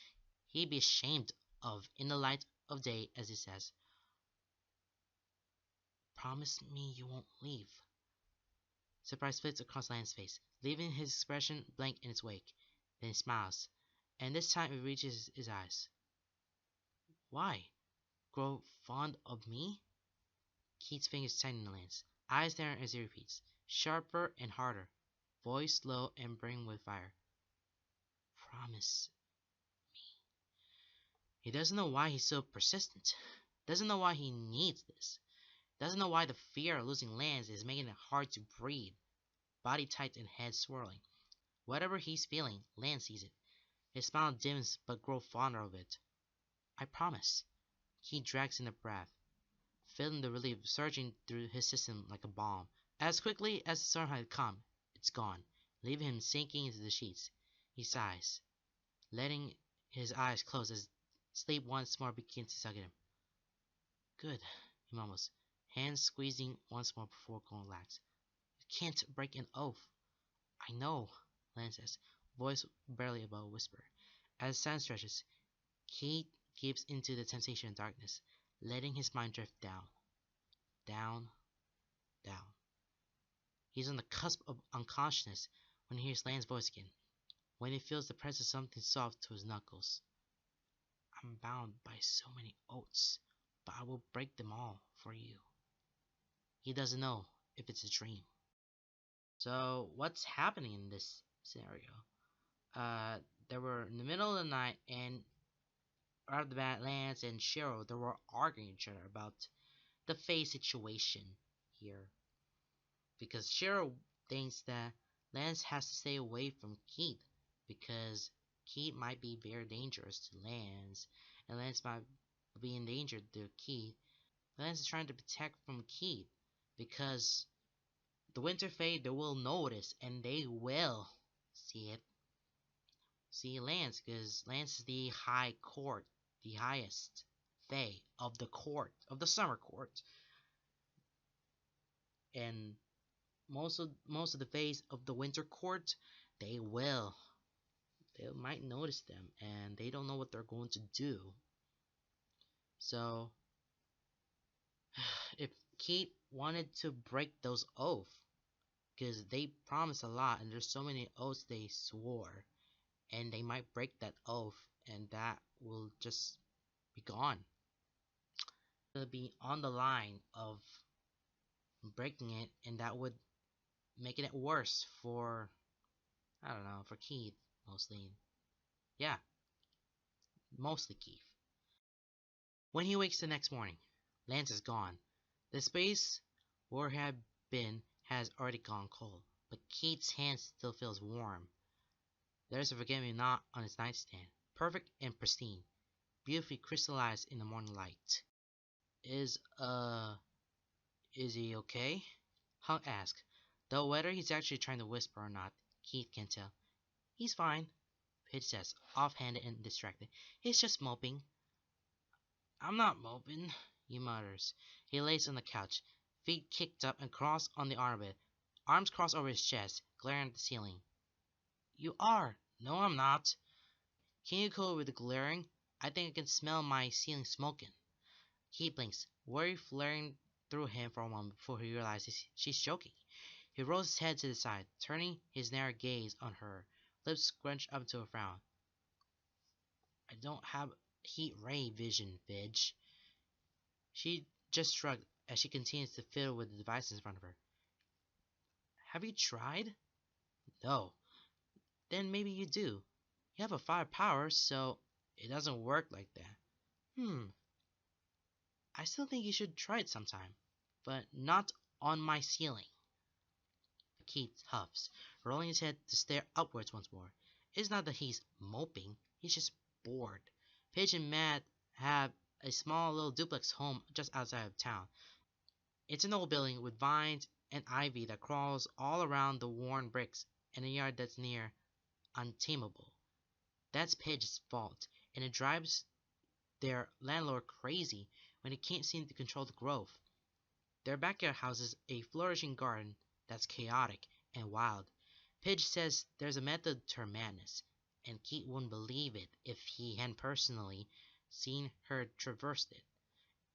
he'd be ashamed of in the light of day as he says, Promise me you won't leave. Surprise flits across Lance's face, leaving his expression blank in its wake. Then he smiles, and this time it reaches his eyes. Why? Grow fond of me? Keith's fingers tighten on Lance, eyes staring as he repeats, sharper and harder, voice low and brimming with fire. Promise me. He doesn't know why he's so persistent. Doesn't know why he needs this. Doesn't know why the fear of losing Lance is making it hard to breathe. Body tight and head swirling. Whatever he's feeling, Lance sees it. His smile dims but grows fonder of it. I promise. He drags in a breath, feeling the relief surging through his system like a bomb. As quickly as the storm had come, it's gone, leaving him sinking into the sheets. He sighs, letting his eyes close as sleep once more begins to suck at him. Good, he mumbles, hands squeezing once more before going lax. You can't break an oath. I know, Lance says, voice barely above a whisper. As the sun stretches, Keith gives into the temptation of darkness, letting his mind drift down, down, down. He's on the cusp of unconsciousness when he hears Lance's voice again, when he feels the press of something soft to his knuckles. I'm bound by so many oaths, but I will break them all for you. He doesn't know if it's a dream. So, what's happening in this scenario? They were in the middle of the night, and right off the bat, Lance and Cheryl, they were arguing each other about the Faye situation here. Because Cheryl thinks that Lance has to stay away from Keith, because Keith might be very dangerous to Lance, and Lance might be endangered to Keith. Lance is trying to protect from Keith, because the Winter Fae, they will notice, and they will see it. See Lance, because Lance is the High Court, the highest Fae of the court, of the Summer Court. And most of the Faes of the Winter Court, they might notice them, and they don't know what they're going to do. So, if Kate wanted to break those oaths, because they promised a lot, and there's so many oaths they swore, and they might break that oath, and that will just be gone. It'll be on the line of breaking it, and that would make it worse for, I don't know, for Keith, mostly. Yeah, mostly Keith. When he wakes the next morning, Lance is gone. The space where he had been has already gone cold, but Keith's hand still feels warm. There's a forget-me-not on his nightstand, perfect and pristine, beautifully crystallized in the morning light. Is he okay? Hunk asks, though whether he's actually trying to whisper or not, Keith can't tell. He's fine, Pidge says, offhanded and distracted. He's just moping. I'm not moping, he mutters. He lays on the couch, feet kicked up and crossed on the armpit, arms crossed over his chest, glaring at the ceiling. You are. No, I'm not. Can you cool with the glaring? I think I can smell my ceiling smoking. He blinks, worry flaring through him for a moment before he realizes she's joking. He rolls his head to the side, turning his narrow gaze on her, lips scrunched up to a frown. I don't have heat ray vision, Fidge. She just shrugged as she continues to fiddle with the devices in front of her. Have you tried? No. Then maybe you do. You have a 5 power, so it doesn't work like that. I still think you should try it sometime, but not on my ceiling. Keith huffs, rolling his head to stare upwards once more. It's not that he's moping, he's just bored. Paige and Matt have a small little duplex home just outside of town. It's an old building with vines and ivy that crawls all around the worn bricks, and a yard that's near untamable. That's Paige's fault, and it drives their landlord crazy when he can't seem to control the growth. Their backyard houses a flourishing garden that's chaotic and wild. Pidge says there's a method to her madness, and Keith wouldn't believe it if he hadn't personally seen her traverse it.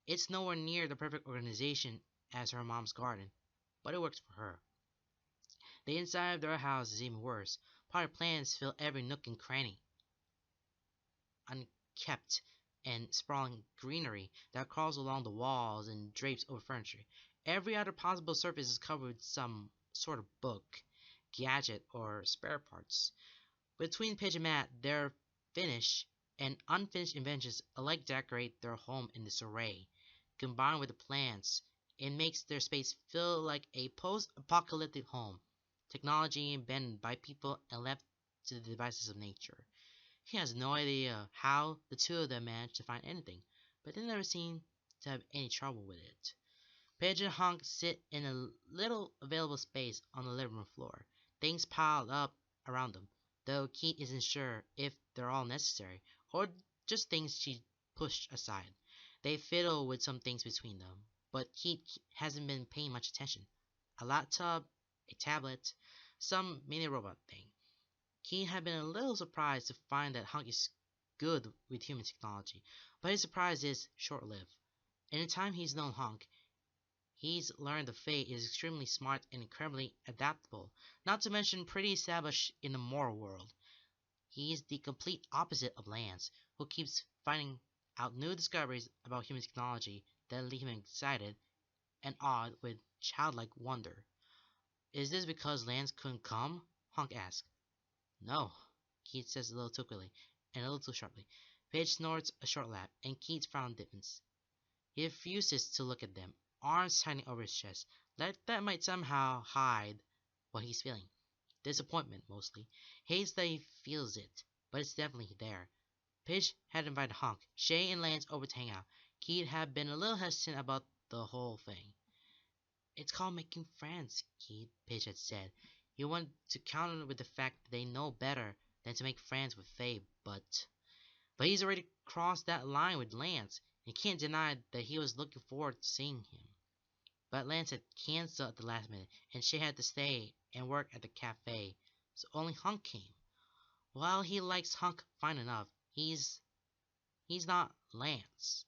It's nowhere near the perfect organization as her mom's garden, but it works for her. The inside of their house is even worse. Potted plants fill every nook and cranny, unkept and sprawling greenery that crawls along the walls and drapes over furniture. Every other possible surface is covered with some sort of book, gadget, or spare parts. Between Pidge and Matt, their finished and unfinished inventions alike decorate their home in disarray. Combined with the plants, it makes their space feel like a post-apocalyptic home. Technology invented by people and left to the devices of nature. He has no idea how the two of them managed to find anything, but they never seem to have any trouble with it. Paige and Hunk sit in a little available space on the living room floor, things piled up around them, though Keith isn't sure if they're all necessary or just things she pushed aside. They fiddle with some things between them, but Keith hasn't been paying much attention. A laptop, a tablet, some mini robot thing. Keith had been a little surprised to find that Hunk is good with human technology, but his surprise is short-lived. In the time he's known Hunk, he's learned that Faye is extremely smart and incredibly adaptable, not to mention pretty established in the moral world. He's the complete opposite of Lance, who keeps finding out new discoveries about human technology that leave him excited and awed with childlike wonder. Is this because Lance couldn't come? Hunk asks. No, Keith says a little too quickly, and a little too sharply. Paige snorts a short laugh, and Keith's frown deepens. He refuses to look at them, arms tightening over his chest, like that might somehow hide what he's feeling. Disappointment, mostly. Hates that he feels it, but it's definitely there. Paige had invited Hunk, Shay, and Lance over to hang out. Keith had been a little hesitant about the whole thing. It's called making friends, Keith, Paige had said. He wanted to counter with the fact that they know better than to make friends with Faye, but he's already crossed that line with Lance, and can't deny that he was looking forward to seeing him. But Lance had canceled at the last minute, and she had to stay and work at the cafe, so only Hunk came. While he likes Hunk fine enough, he's not Lance.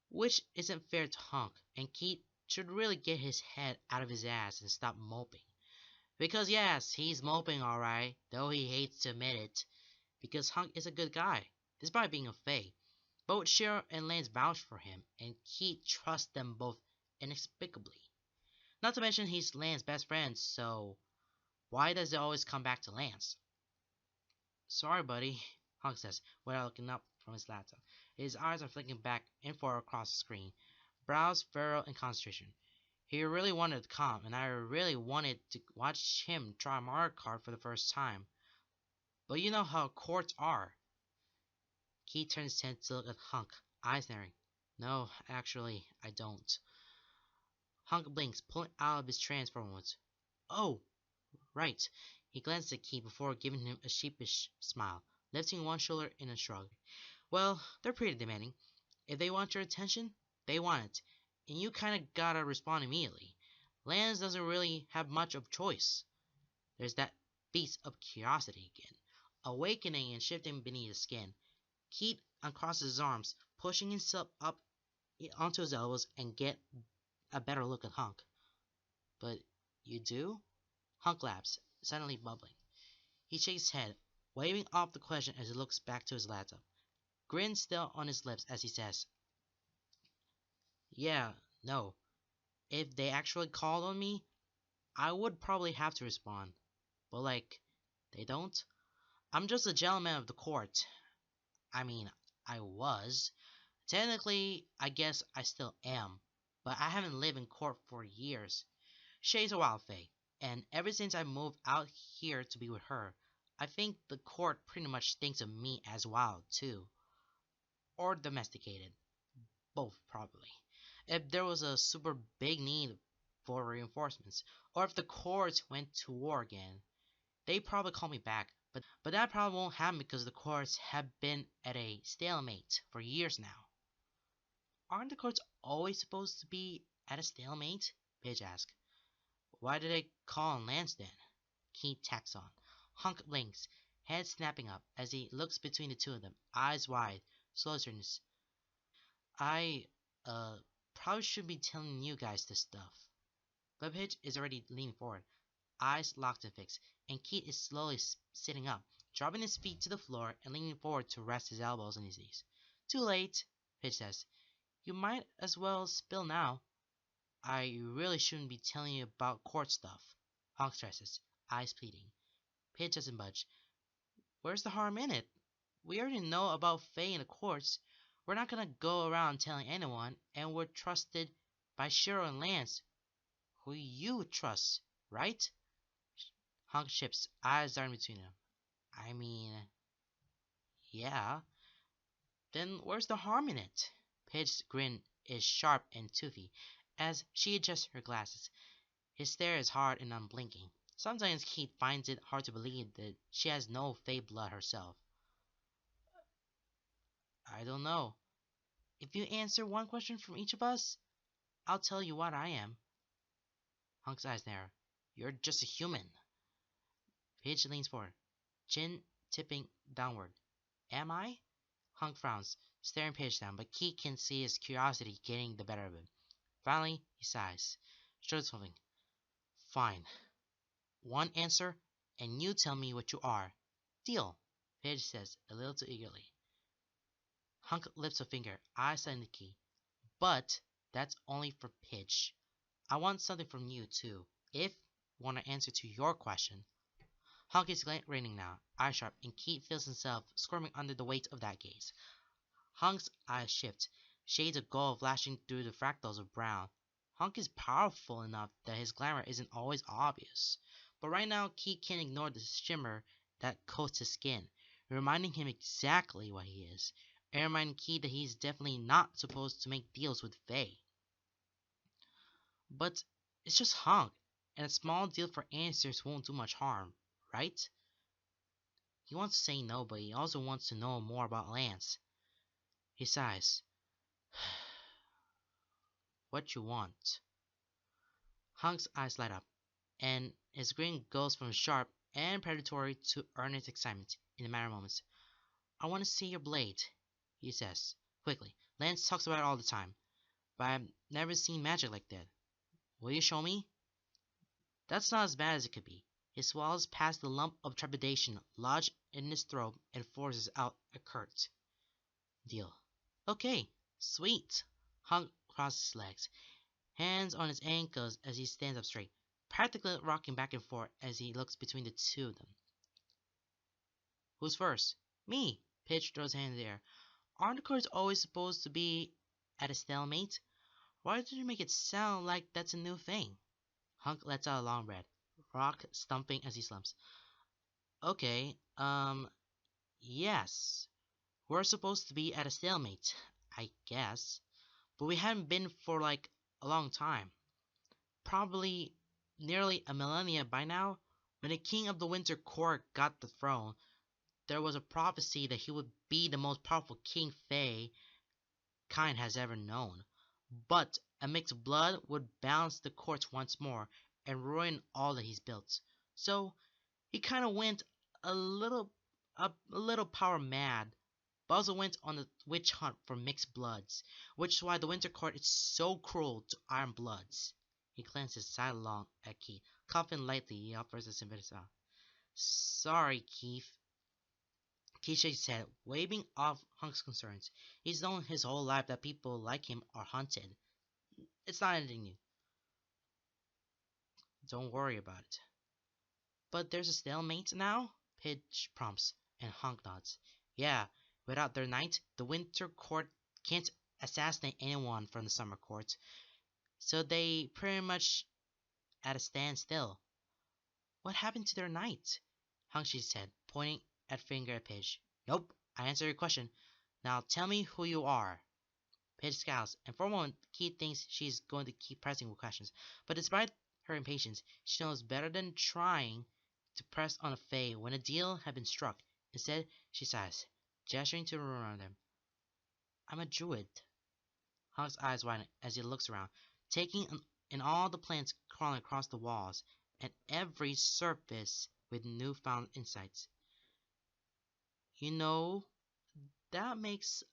Which isn't fair to Hunk, and Keith should really get his head out of his ass and stop moping. Because yes, he's moping alright, though he hates to admit it. Because Hunk is a good guy, despite being a Fae. Both Cheryl and Lance vouch for him, and Keith trusts them both inexplicably. Not to mention he's Lance's best friend, so why does it always come back to Lance? Sorry, buddy, Hunk says, without looking up from his laptop. His eyes are flicking back and forth across the screen, brows furrowed in concentration. He really wanted to come, and I really wanted to watch him try Mario Kart for the first time. But you know how courts are. Keith turns his head to look at Hunk, eyes narrowing. No, actually, I don't. Hunk blinks, pulling out of his trance for a moment. Oh, right. He glanced at Keith before giving him a sheepish smile, lifting one shoulder in a shrug. Well, they're pretty demanding. If they want your attention, they want it, and you kinda gotta respond immediately. Lance doesn't really have much of a choice. There's that beast of curiosity again, awakening and shifting beneath the skin. Keith uncrosses his arms, pushing himself up onto his elbows and get a better look at Hunk. But you do? Hunk laughs, suddenly bubbling. He shakes his head, waving off the question as he looks back to his laptop. Grin still on his lips as he says, Yeah, no. If they actually called on me, I would probably have to respond. But they don't? I'm just a gentleman of the court. I mean, I was. Technically, I guess I still am. But I haven't lived in court for years. Shay's a wild fae, and ever since I moved out here to be with her, I think the court pretty much thinks of me as wild, too. Or domesticated. Both, probably. If there was a super big need for reinforcements, or if the courts went to war again, they'd probably call me back. But that probably won't happen because the courts have been at a stalemate for years now. Aren't the courts always supposed to be at a stalemate? Paige asked. Why did they call on Lance then? Keith tacks on. Hunk blinks, head snapping up as he looks between the two of them, eyes wide, slow turns. I, probably should be telling you guys this stuff. But Pidge is already leaning forward, eyes locked and fixed, and Keith is slowly sitting up, dropping his feet to the floor and leaning forward to rest his elbows on his knees. Too late, Pidge says. You might as well spill now. I really shouldn't be telling you about court stuff. Honk stresses, eyes pleading. Pidge doesn't budge. Where's the harm in it? We already know about Faye in the courts. We're not gonna go around telling anyone, and we're trusted by Shiro and Lance, who you trust, right? Honk ships, eyes darting between them. I mean, yeah. Then where's the harm in it? Paige's grin is sharp and toothy as she adjusts her glasses. His stare is hard and unblinking. Sometimes Keith finds it hard to believe that she has no Fae blood herself. I don't know. If you answer one question from each of us, I'll tell you what I am. Hunk's eyes narrow. You're just a human. Paige leans forward, chin tipping downward. Am I? Hunk frowns, staring Paige down, but Keith can see his curiosity getting the better of him. Finally, he sighs, shrugs something. Fine. One answer, and you tell me what you are. Deal, Paige says, a little too eagerly. Hunk lifts a finger, eyes on the key. But that's only for Paige. I want something from you, too, if you want to answer to your question. Hunk is grinning now, eye sharp, and Keith feels himself squirming under the weight of that gaze. Hunk's eyes shift, shades of gold flashing through the fractals of brown. Hunk is powerful enough that his glamour isn't always obvious. But right now, Keith can't ignore the shimmer that coats his skin, reminding him exactly what he is, and reminding Keith that he's definitely not supposed to make deals with Faye. But it's just Hunk, and a small deal for answers won't do much harm, right? He wants to say no, but he also wants to know more about Lance. He sighs. What you want? Hunk's eyes light up, and his grin goes from sharp and predatory to earnest excitement in a matter of moments. I want to see your blade, he says, quickly. Lance talks about it all the time, but I've never seen magic like that. Will you show me? That's not as bad as it could be. He swallows past the lump of trepidation lodged in his throat and forces out a curt deal. Okay, sweet. Hunk crosses his legs, hands on his ankles as he stands up straight, practically rocking back and forth as he looks between the two of them. Who's first? Me. Pitch throws hand in the air. Aren't the cards always supposed to be at a stalemate? Why did you make it sound like that's a new thing? Hunk lets out a long breath, rock stumping as he slumps. Okay, yes. We're supposed to be at a stalemate, I guess. But we haven't been for like a long time. Probably nearly a millennia by now. When the king of the Winter Court got the throne, there was a prophecy that he would be the most powerful king Fae kind has ever known. But a mixed blood would balance the courts once more and ruin all that he's built. So he kind of went a little a little power mad. But also went on a witch hunt for mixed bloods, which is why the Winter Court is so cruel to Iron Bloods. He glances sidelong at Keith. Coughing lightly, he offers a sympathetic smile. Sorry, Keith. Keith shakes his head, waving off Hunk's concerns. He's known his whole life that people like him are hunted. It's not anything new. Don't worry about it. But there's a stalemate now? Pidge prompts, and Hunk nods. Yeah, without their knight, the Winter Court can't assassinate anyone from the Summer Court. So they pretty much at a standstill. What happened to their knight? Hunk shakes his head, pointing a finger at Pidge. Nope, I answered your question. Now tell me who you are. Pidge scowls, and for a moment Keith thinks she's going to keep pressing with questions. But despite her impatience, she knows better than trying to press on a Fae when a deal had been struck. Instead, she sighs, gesturing to the room around them. I'm a druid. Hunk's eyes widen as he looks around, taking in all the plants crawling across the walls and every surface with newfound insights. You know, that makes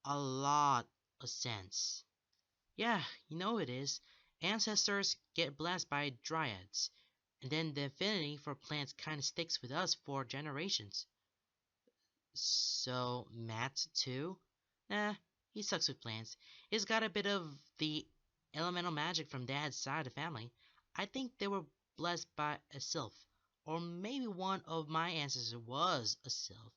a lot of sense. Yeah, you know it is. Ancestors get blessed by dryads, and then the affinity for plants kind of sticks with us for generations. So, Matt, too? Nah, he sucks with plants. He's got a bit of the elemental magic from Dad's side of the family. I think they were blessed by a sylph, or maybe one of my ancestors was a sylph.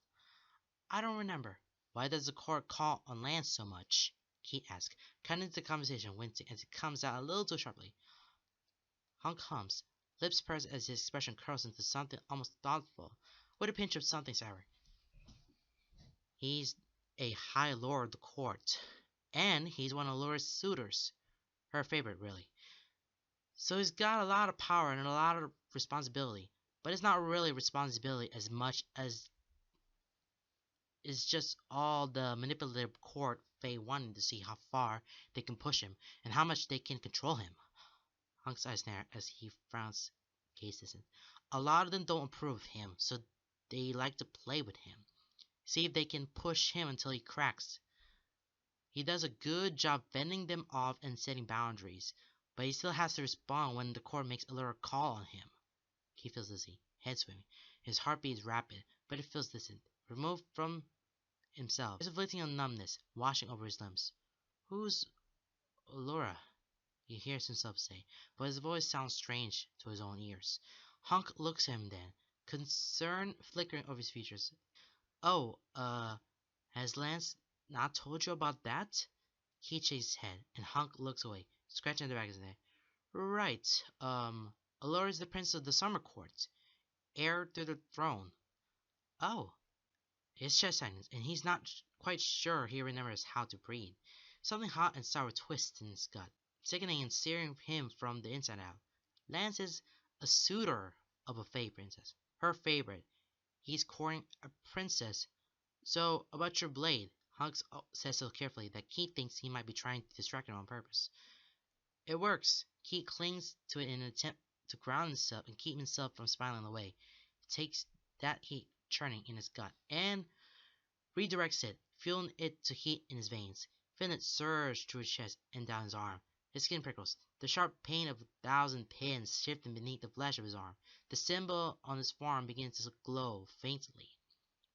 I don't remember. Why does the court call on Lance so much? Kate asks, cutting into the conversation, wincing as it comes out a little too sharply. Hunk hums, lips pursed as his expression curls into something almost thoughtful, with a pinch of something sour. He's a high lord of the court, and he's one of Laura's suitors. Her favorite, really. So he's got a lot of power and a lot of responsibility, but it's not really responsibility as much as it's just all the manipulative court Faye wanting to see how far they can push him and how much they can control him. Hunk's eyes narrow as he frowns. Case isn't. A lot of them don't approve of him, so they like to play with him. See if they can push him until he cracks. He does a good job fending them off and setting boundaries, but he still has to respond when the court makes a little call on him. He feels dizzy, head swimming. His heartbeat is rapid, but it feels distant, removed from himself. There's a fleeting numbness washing over his limbs. Who's Laura? He hears himself say, but his voice sounds strange to his own ears. Hunk looks at him then, concern flickering over his features. Oh, has Lance not told you about that? He shakes his head, and Hunk looks away, scratching the back of his neck. Right, Allura is the prince of the summer court, heir to the throne. Oh, his chest tightens, and he's not quite sure he remembers how to breathe. Something hot and sour twists in his gut, sickening and searing him from the inside out. Lance is a suitor of a Fey princess, her favorite. He's courting a princess. So, about your blade, Hunk says so carefully that Keith thinks he might be trying to distract him on purpose. It works. Keith clings to it in an attempt to ground himself and keep himself from spiraling away. He takes that heat churning in his gut and redirects it, fueling it to heat in his veins, feeling it surge through his chest and down his arm. His skin prickles, the sharp pain of 1,000 pins shifting beneath the flesh of his arm. The symbol on his forearm begins to glow faintly,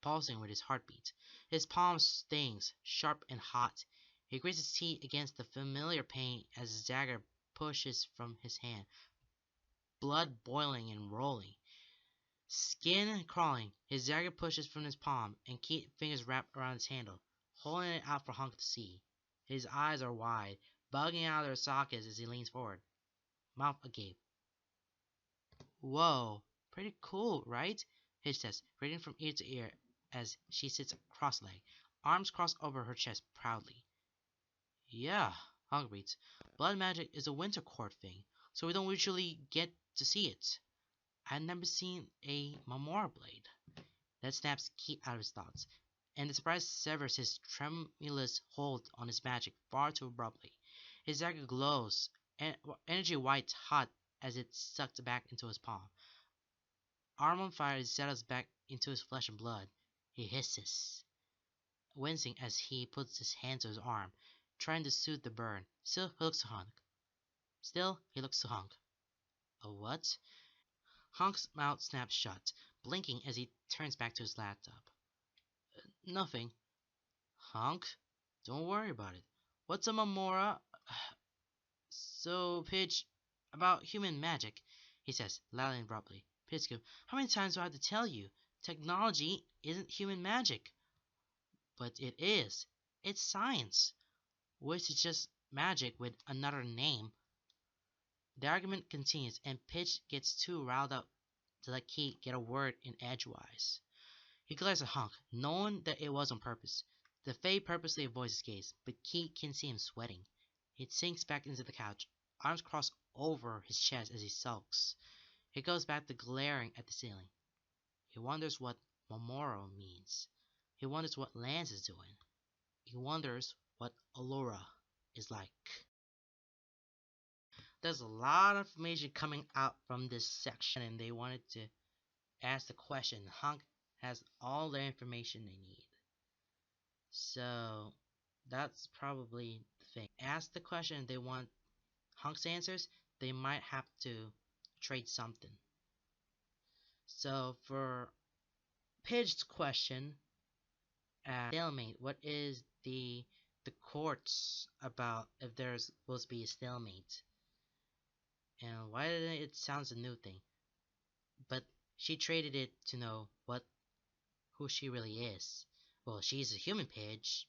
pulsing with his heartbeat. His palm stings, sharp and hot. He grits his teeth against the familiar pain as his dagger pushes from his hand, blood boiling and rolling. Skin crawling, his dagger pushes from his palm, and Keith's fingers wrap around its handle, holding it out for Hunk to see. His eyes are wide, bugging out of their sockets as he leans forward, mouth agape. Whoa, pretty cool, right? Hitch says, grinning from ear to ear as she sits cross-legged, arms crossed over her chest proudly. Yeah, Hunk reads. Blood magic is a winter court thing, so we don't usually get to see it. I've never seen a Mamora blade. That snaps Keith out of his thoughts, and the surprise severs his tremulous hold on his magic far too abruptly. His dagger glows, energy white hot as it's sucked back into his palm. Arm on fire, it settles back into his flesh and blood. He hisses, wincing as he puts his hand to his arm, trying to soothe the burn. Still, he looks to Hunk. A what? Hunk's mouth snaps shut, blinking as he turns back to his laptop. Nothing. Hunk, don't worry about it. What's a Mamora? So, Pidge, about human magic, he says, loudly and abruptly. Pidge goes, how many times do I have to tell you? Technology isn't human magic. But it is. It's science. Which is just magic with another name. The argument continues, and Pidge gets too riled up to let Keith get a word in edgewise. He glares at Hunk, knowing that it was on purpose. The Fae purposely avoids his gaze, but Keith can see him sweating. He sinks back into the couch, arms crossed over his chest as he sulks. He goes back to glaring at the ceiling. He wonders what Momoro means. He wonders what Lance is doing. He wonders what Allura is like. There's a lot of information coming out from this section, and they wanted to ask the question. Hunk has all the information they need. So that's probably the thing. Ask the question, they want Hunk's answers, they might have to trade something. So for Pidge's question, stalemate. What is the courts about if there's supposed to be a stalemate? And why did it sounds a new thing? But she traded it to know who she really is. Well, she's a human Pidge.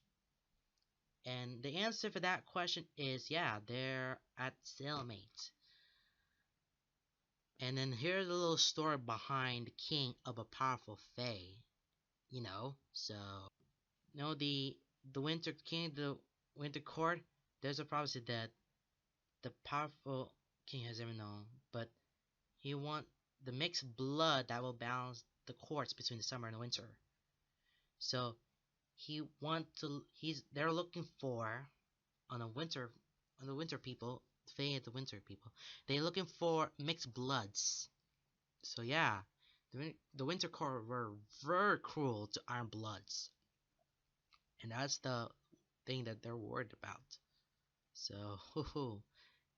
And the answer for that question is yeah, they're at stalemate. And then here's a little story behind the king of a powerful fae. So the Winter King, the Winter Court. There's a prophecy that the powerful king has ever known, but he want the mixed blood that will balance the courts between the summer and the winter. So they're looking for on the winter people, Fae the winter people. They're looking for mixed bloods. So yeah, the Winter Court were very cruel to Iron Bloods, and that's the thing that they're worried about. So,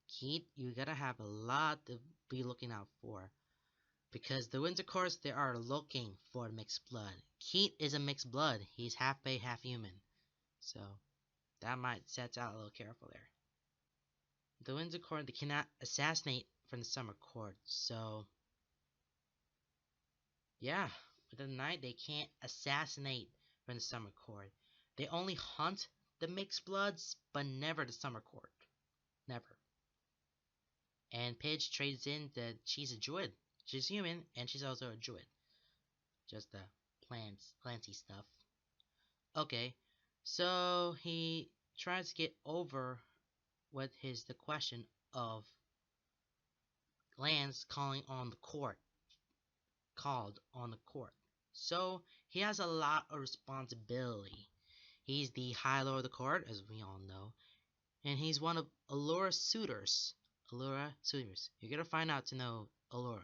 Keith, you gotta have a lot to be looking out for. Because the Winter Courts, they are looking for mixed blood. Keith is a mixed blood. He's half Fae, half human. So, that might set out a little careful there. The Winter Court, they cannot assassinate from the Summer Court. So, yeah, with the night, they can't assassinate from the Summer Court. They only hunt the mixed bloods, but never the Summer Court. Never. And Pidge trades in that she's a druid. She's human, and she's also a druid. Just the planty stuff. Okay, so he tries to get over the question of Lance calling on the court. Called on the court. So he has a lot of responsibility. He's the High Lord of the Court, as we all know, and he's one of Allora's suitors. You're gonna find out to know Allura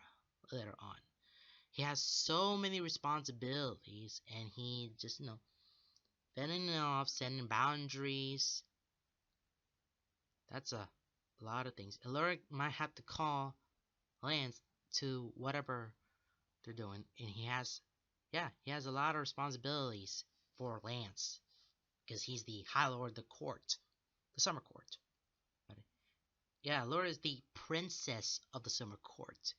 later on. He has so many responsibilities, and he just, fending off, setting boundaries. That's a lot of things. Allura might have to call Lance to whatever they're doing, and he has a lot of responsibilities for Lance, because he's the High Lord of the Court, the Summer Court. Yeah, Allura is the princess of the Summer Court.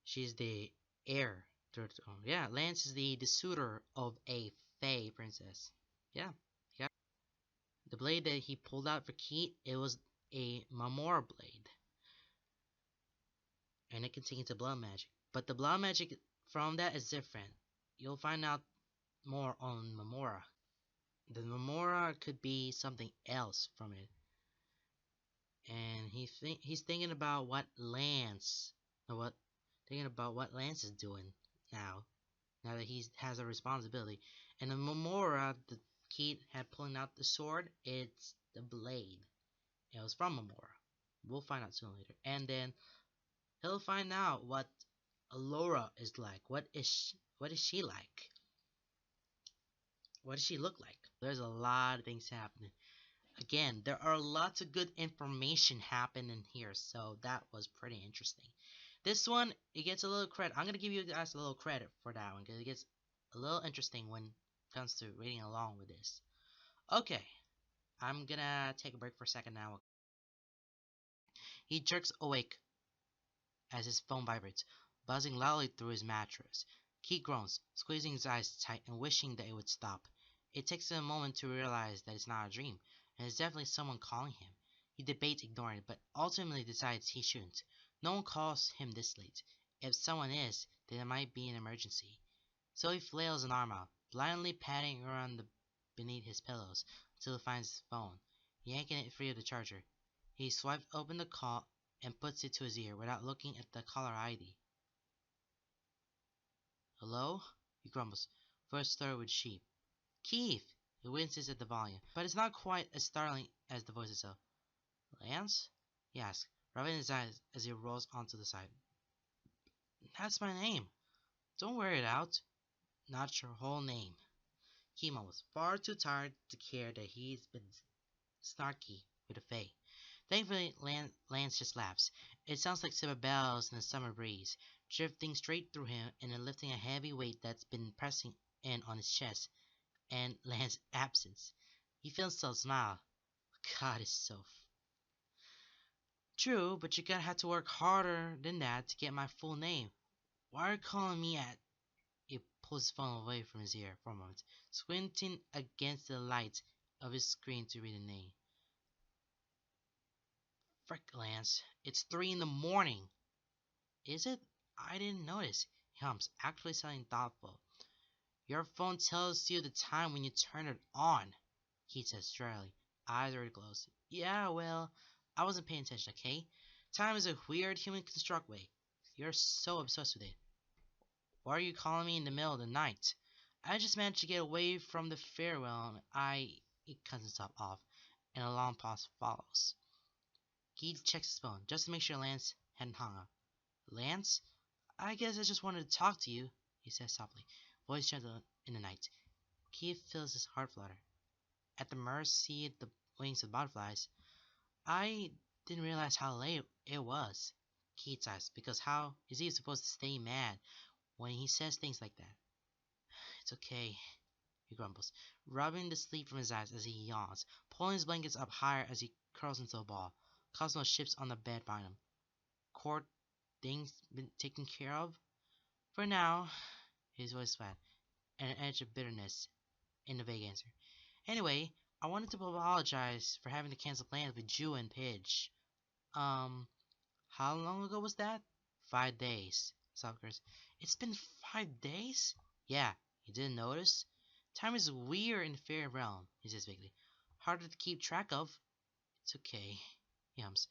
She's the heir to the throne. Yeah, Lance is the suitor of a Fae princess. Yeah. The blade that he pulled out for Keith, it was a Mamora blade. And it contains a blood magic. But the blood magic from that is different. You'll find out more on Mamora. The Mamora could be something else from it. And he's thinking about what Lance is doing now that he has a responsibility. And the Mamora that Keith had pulling out the sword, it's the blade. It was from Mamora. We'll find out sooner or later. And then he'll find out what Allura is like. What is she like? What does she look like? There's a lot of things happening. Again, there are lots of good information happening here, so that was pretty interesting. This one, it gets a little credit. I'm going to give you guys a little credit for that one, because it gets a little interesting when it comes to reading along with this. Okay, I'm going to take a break for a second now. He jerks awake as his phone vibrates, buzzing loudly through his mattress. Keith groans, squeezing his eyes tight and wishing that it would stop. It takes him a moment to realize that it's not a dream, and it's definitely someone calling him. He debates ignoring it, but ultimately decides he shouldn't. No one calls him this late. If someone is, then it might be an emergency. So he flails an arm out, blindly patting around beneath his pillows until he finds his phone. Yanking it free of the charger, he swipes open the call and puts it to his ear without looking at the caller ID. Hello? He grumbles, first started with sheep. Keith! He winces at the volume, but it's not quite as startling as the voice itself. Lance? He asks, rubbing his eyes as he rolls onto the side. That's my name. Don't wear it out. Not your whole name. Keith was far too tired to care that he's been snarky with a fey. Thankfully, Lance just laughs. It sounds like silver bells in the summer breeze, drifting straight through him and then lifting a heavy weight that's been pressing in on his chest and Lance's absence. He feels so smile. God, it's so true, but you're gonna have to work harder than that to get my full name. Why are you calling me at? He pulls his phone away from his ear for a moment, squinting against the light of his screen to read the name. Frick, Lance, it's 3 in the morning. Is it? I didn't notice. He hums, actually sounding thoughtful. Your phone tells you the time when you turn it on, Keith says dryly, eyes already closed. Yeah, well, I wasn't paying attention, okay? Time is a weird human construct way. You're so obsessed with it. Why are you calling me in the middle of the night? I just managed to get away from the farewell and He cuts himself off, and a long pause follows. Keith checks his phone just to make sure Lance hadn't hung up. Lance? I guess I just wanted to talk to you, he says softly, voice gentle in the night. Keith feels his heart flutter. At the mercy of the wings of butterflies, I didn't realize how late it was. Keith sighs, because how is he supposed to stay mad when he says things like that? It's okay, he grumbles, rubbing the sleep from his eyes as he yawns, pulling his blankets up higher as he curls into a ball. Cosmo shifts on the bed behind him. Court things been taken care of? For now, his voice flat, and an edge of bitterness in the vague answer. Anyway, I wanted to apologize for having to cancel plans with Jew and Pidge. How long ago was that? 5 days, Socrates. It's been 5 days? Yeah, you didn't notice? Time is weird in the fairy realm, he says vaguely. Harder to keep track of. It's okay, he hums.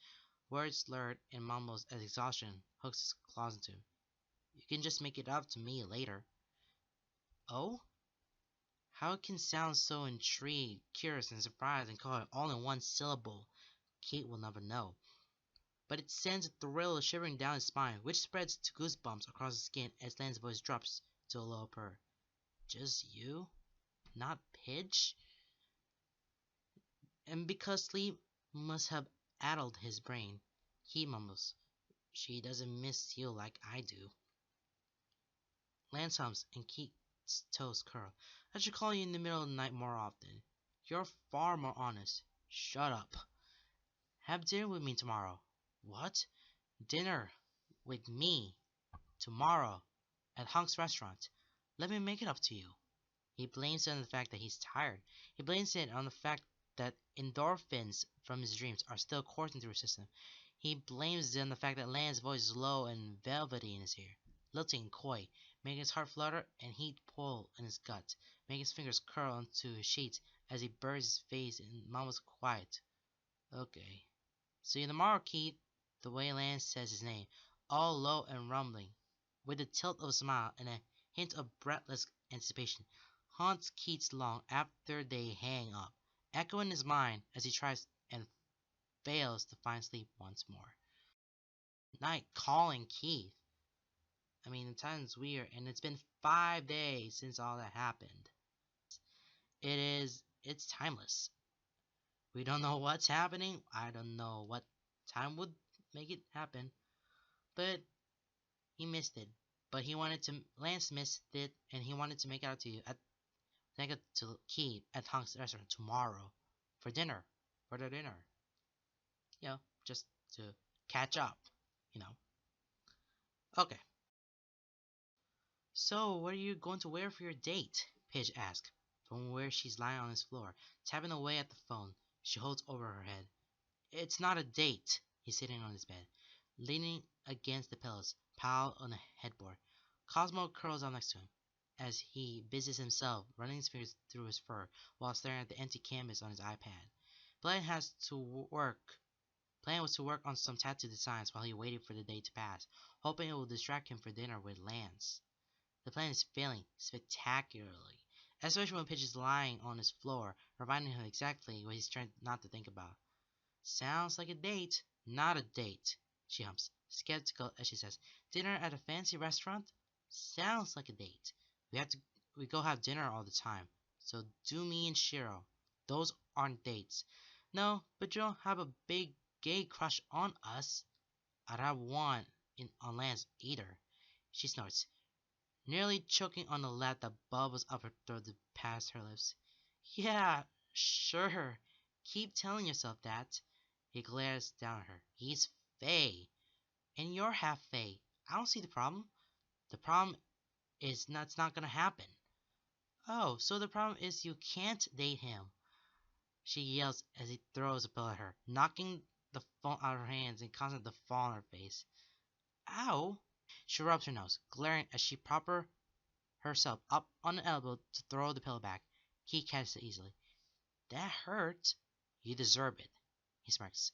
Words slurred and mumbles as exhaustion hooks his claws into him. You can just make it up to me later. Oh? How it can sound so intrigued, curious, and surprised and call it all in one syllable, Kate will never know. But it sends a thrill shivering down his spine, which spreads to goosebumps across his skin as Lan's voice drops to a low purr. Just you? Not Pidge? And because sleep must have addled his brain, he mumbles, she doesn't miss you like I do. Lance hums and Keith's toes curl. I should call you in the middle of the night more often. You're far more honest. Shut up. Have dinner with me tomorrow. What? Dinner with me tomorrow at Hunk's restaurant. Let me make it up to you. He blames it on the fact that he's tired. He blames it on the fact that endorphins from his dreams are still coursing through his system. He blames it on the fact that Lan's voice is low and velvety in his ear, lilting and coy, making his heart flutter and heat pull in his gut, making his fingers curl into his sheets as he buries his face in mama's quiet. Okay. See you tomorrow, Keith. The way Lance says his name, all low and rumbling, with a tilt of a smile and a hint of breathless anticipation, haunts Keats long after they hang up, echoing his mind as he tries and fails to find sleep once more. Night calling Keith. I mean, the time's weird, and it's been 5 days since all that happened. It's timeless. We don't know what's happening. I don't know what time would make it happen, but he missed it. But he wanted to. Lance missed it, and he wanted to make it out to you at take it to Keith at Hunk's restaurant tomorrow for dinner. For the dinner. You know, just to catch up. You know. Okay. So, what are you going to wear for your date? Paige asked, from where she's lying on his floor, tapping away at the phone she holds over her head. It's not a date. He's sitting on his bed, leaning against the pillows piled on the headboard. Cosmo curls up next to him as he busies himself running his fingers through his fur while staring at the empty canvas on his iPad. Plan was to work on some tattoo designs while he waited for the day to pass, hoping it will distract him for dinner with Lance. The plan is failing spectacularly, especially when Pitch is lying on his floor, reminding him exactly what he's trying not to think about. Sounds like a date. Not a date, she humps, skeptical as she says. Dinner at a fancy restaurant? Sounds like a date. We go have dinner all the time. So do me and Shiro. Those aren't dates. No, but you don't have a big gay crush on us. I'd have one on Lance either. She snorts, nearly choking on the laugh that bubbles up her throat past her lips. Yeah, sure. Keep telling yourself that. He glares down at her. He's Faye. And you're half Faye. I don't see the problem. The problem is that's not gonna happen. Oh, so the problem is you can't date him. She yells as he throws a pillow at her, knocking the phone out of her hands and causing it to fall on her face. Ow! She rubs her nose, glaring as she props herself up on an elbow to throw the pillow back. He catches it easily. That hurt. You deserve it. He smirks.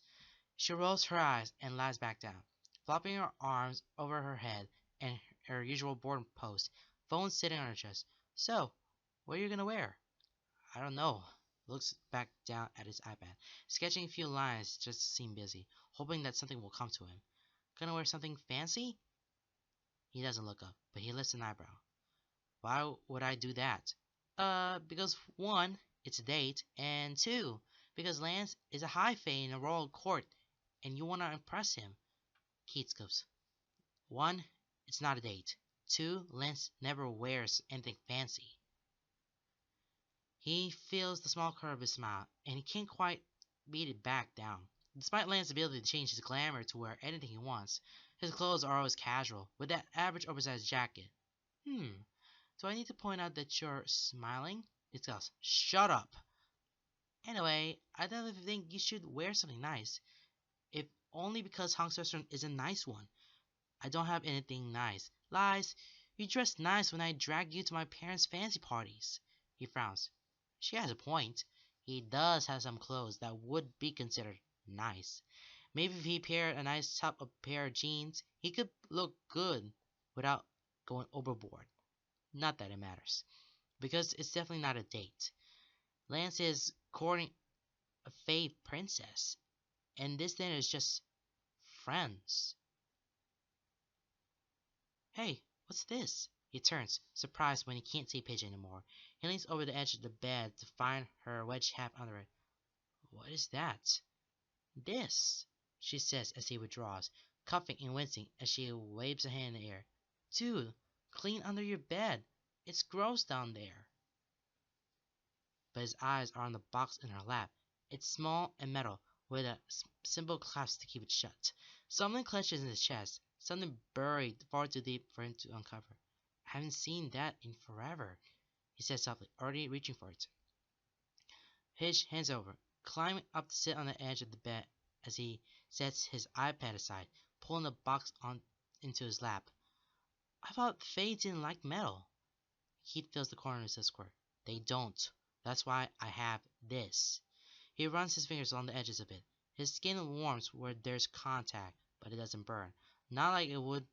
She rolls her eyes and lies back down, flopping her arms over her head in her usual boredom pose, phone sitting on her chest. So, what are you gonna wear? I don't know. Looks back down at his iPad, sketching a few lines just to seem busy, hoping that something will come to him. Gonna wear something fancy? He doesn't look up, but he lifts an eyebrow. Why would I do that? Because one, it's a date, and two, because Lance is a high fae in a royal court, and you want to impress him. Keats goes, one, it's not a date. Two, Lance never wears anything fancy. He feels the small curve of his smile, and he can't quite beat it back down. Despite Lance's ability to change his glamour to wear anything he wants, his clothes are always casual, with that average oversized jacket. Do I need to point out that you're smiling? It goes, shut up! Anyway, I don't think you should wear something nice. If only because Hank's restaurant is a nice one. I don't have anything nice. Lies! You dress nice when I drag you to my parents' fancy parties. He frowns. She has a point. He does have some clothes that would be considered nice. Maybe if he paired a nice top of pair of jeans, he could look good without going overboard. Not that it matters, because it's definitely not a date. Lance is courting a Fae princess, and this dinner is just friends. Hey, what's this? He turns, surprised when he can't see Paige anymore. He leans over the edge of the bed to find her wedged half under it. What is that? This, she says as he withdraws, coughing and wincing as she waves a hand in the air. Dude, clean under your bed. It's gross down there. But his eyes are on the box in her lap. It's small and metal, with a simple clasp to keep it shut. Something clenches in his chest, something buried far too deep for him to uncover. I haven't seen that in forever, he says softly, already reaching for it. Hitch hands over, climbing up to sit on the edge of the bed as he sets his iPad aside, pulling the box on into his lap. I thought Faye didn't like metal. Keith fills the corner of his square. They don't. That's why I have this. He runs his fingers along the edges of it. His skin warms where there's contact, but it doesn't burn. Not like it would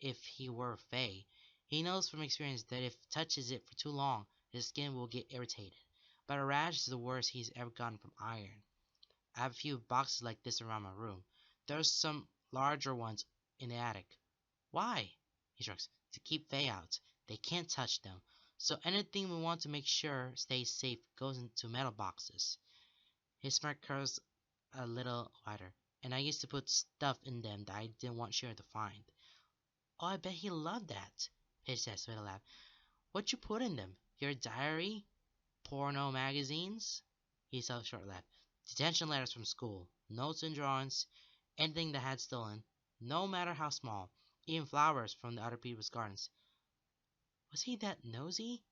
if he were Faye. He knows from experience that if he touches it for too long, his skin will get irritated. But a rash is the worst he's ever gotten from iron. I have a few boxes like this around my room. There's some larger ones in the attic. Why? He shrugs. To keep Faye out. They can't touch them. So anything we want to make sure stays safe goes into metal boxes. His smirk curls a little wider, and I used to put stuff in them that I didn't want Sharon to find. Oh, I bet he loved that, Paige says with a laugh. What you put in them? Your diary? Porno magazines? He saw a short laugh. Detention letters from school, notes and drawings, anything that had stolen, no matter how small, even flowers from the other people's gardens. Was he that nosy?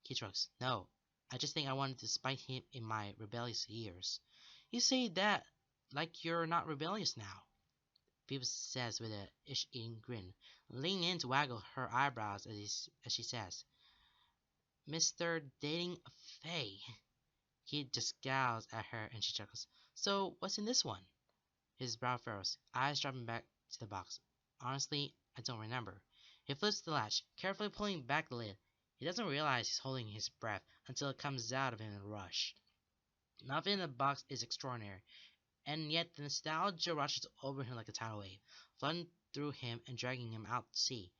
He shrugs. No, I just think I wanted to spite him in my rebellious years. You say that like you're not rebellious now, Phoebe says with a ish-eating grin, leaning in to waggle her eyebrows as she says, Mr. Dating a Fae. He just scowls at her and she chuckles. So, what's in this one? His brow furrows, eyes dropping back to the box. Honestly, I don't remember. He flips the latch, carefully pulling back the lid. He doesn't realize he's holding his breath until it comes out of him in a rush. Nothing in the box is extraordinary, and yet the nostalgia rushes over him like a tidal wave, flooding through him and dragging him out to sea.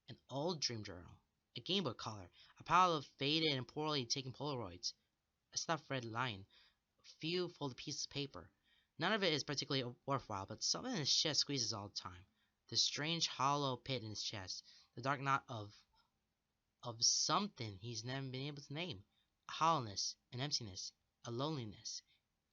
An old dream journal, a Game Boy collar, a pile of faded and poorly taken Polaroids, a stuffed red lion, few folded pieces of paper. None of it is particularly worthwhile, but something in his chest squeezes all the time. The strange hollow pit in his chest, the dark knot of something he's never been able to name. A hollowness, an emptiness, a loneliness.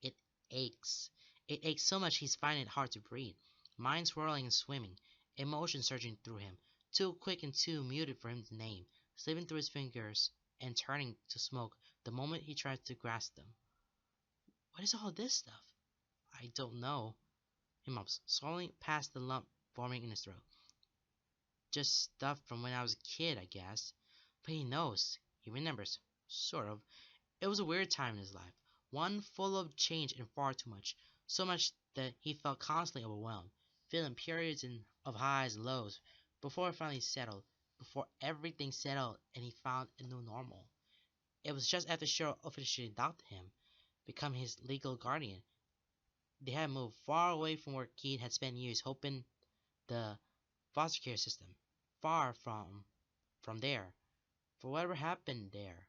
It aches. It aches so much he's finding it hard to breathe. Mind swirling and swimming, emotion surging through him, too quick and too muted for him to name, slipping through his fingers and turning to smoke the moment he tries to grasp them. What is all this stuff? I don't know. He mumbles, swallowing past the lump forming in his throat. Just stuff from when I was a kid, I guess. But he knows. He remembers. Sort of. It was a weird time in his life. One full of change and far too much. So much that he felt constantly overwhelmed. Feeling periods of highs and lows. Before it finally settled. Before everything settled and he found a new normal. It was just after Cheryl officially adopted him. Become his legal guardian. They had moved far away from where Keith had spent years hoping the foster care system. Far from there. For whatever happened there,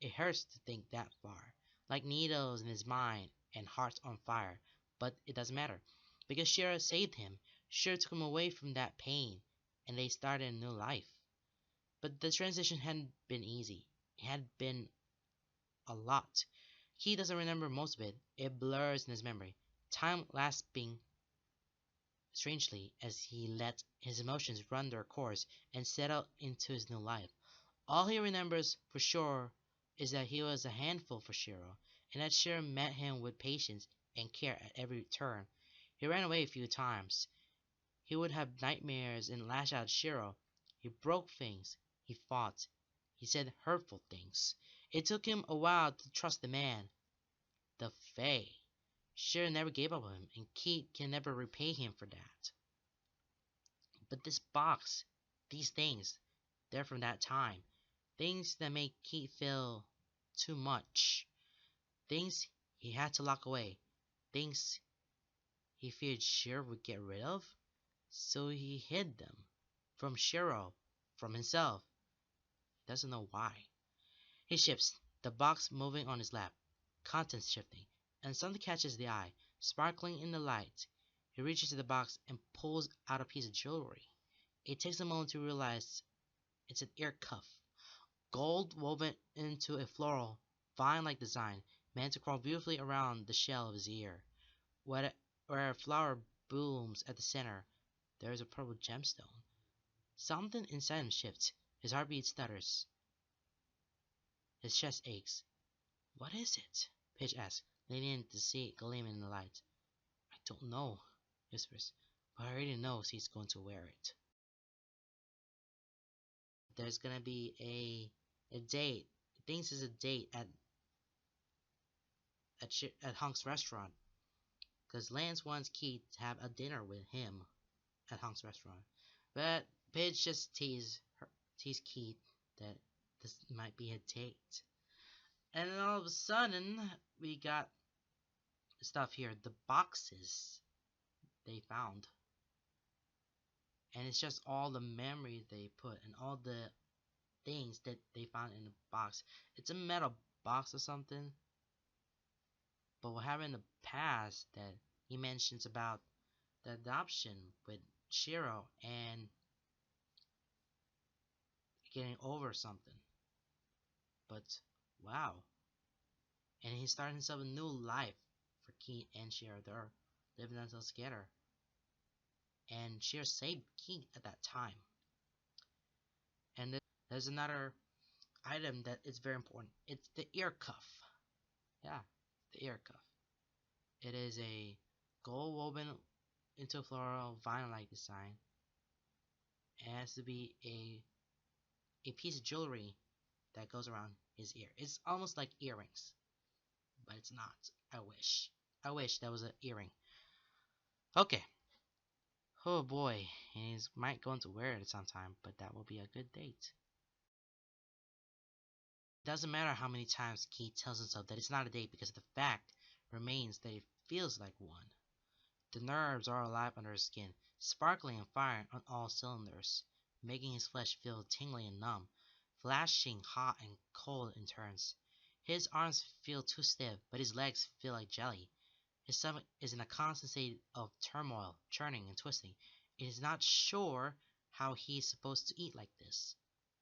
it hurts to think that far. Like needles in his mind and hearts on fire. But it doesn't matter. Because Shira saved him. Shira took him away from that pain. And they started a new life. But the transition hadn't been easy. It had been a lot. He doesn't remember most of it. It blurs in his memory. Time lapsing strangely as he let his emotions run their course and settle into his new life. All he remembers for sure is that he was a handful for Shiro, and that Shiro met him with patience and care at every turn. He ran away a few times. He would have nightmares and lash out at Shiro. He broke things. He fought. He said hurtful things. It took him a while to trust the man. The Fae. Shiro never gave up on him, and Keith can never repay him for that. But this box, these things, they're from that time. Things that make Keith feel too much. Things he had to lock away. Things he feared Shiro would get rid of. So he hid them. From Shiro. From himself. He doesn't know why. He shifts, the box moving on his lap. Contents shifting. And something catches the eye, sparkling in the light. He reaches to the box and pulls out a piece of jewelry. It takes a moment to realize it's an ear cuff. Gold woven into a floral, vine-like design, meant to crawl beautifully around the shell of his ear. Where a flower blooms at the center, there is a purple gemstone. Something inside him shifts. His heartbeat stutters. His chest aches. What is it? Paige asks, leaning in to see it gleaming in the light. I don't know, he whispers, but I already know he's going to wear it. There's gonna be a date. He thinks it's a date at Hunk's restaurant, because Lance wants Keith to have a dinner with him at Hunk's restaurant. But Paige just tease Keith that this might be a date. And then all of a sudden, we got stuff here. The boxes they found. And it's just all the memories they put and all the things that they found in the box. It's a metal box or something. But what happened in the past that he mentions about the adoption with Shiro and getting over something. But wow. And he's starting himself a new life for Keith and Shiro. They're living themselves together. And Shiro saved Keith at that time. And there's another item that is very important. It's the ear cuff. Yeah, the ear cuff. It is a gold woven into a floral vinyl-like design. It has to be a piece of jewelry that goes around his ear. It's almost like earrings, but it's not. I wish. I wish that was an earring. Okay. Oh boy, and he might go to wear it sometime, but that will be a good date. It doesn't matter how many times Keith tells himself that it's not a date because the fact remains that it feels like one. The nerves are alive under his skin, sparkling and firing on all cylinders, making his flesh feel tingly and numb, flashing hot and cold in turns. His arms feel too stiff, but his legs feel like jelly. His stomach is in a constant state of turmoil, churning and twisting. It is not sure how he is supposed to eat like this.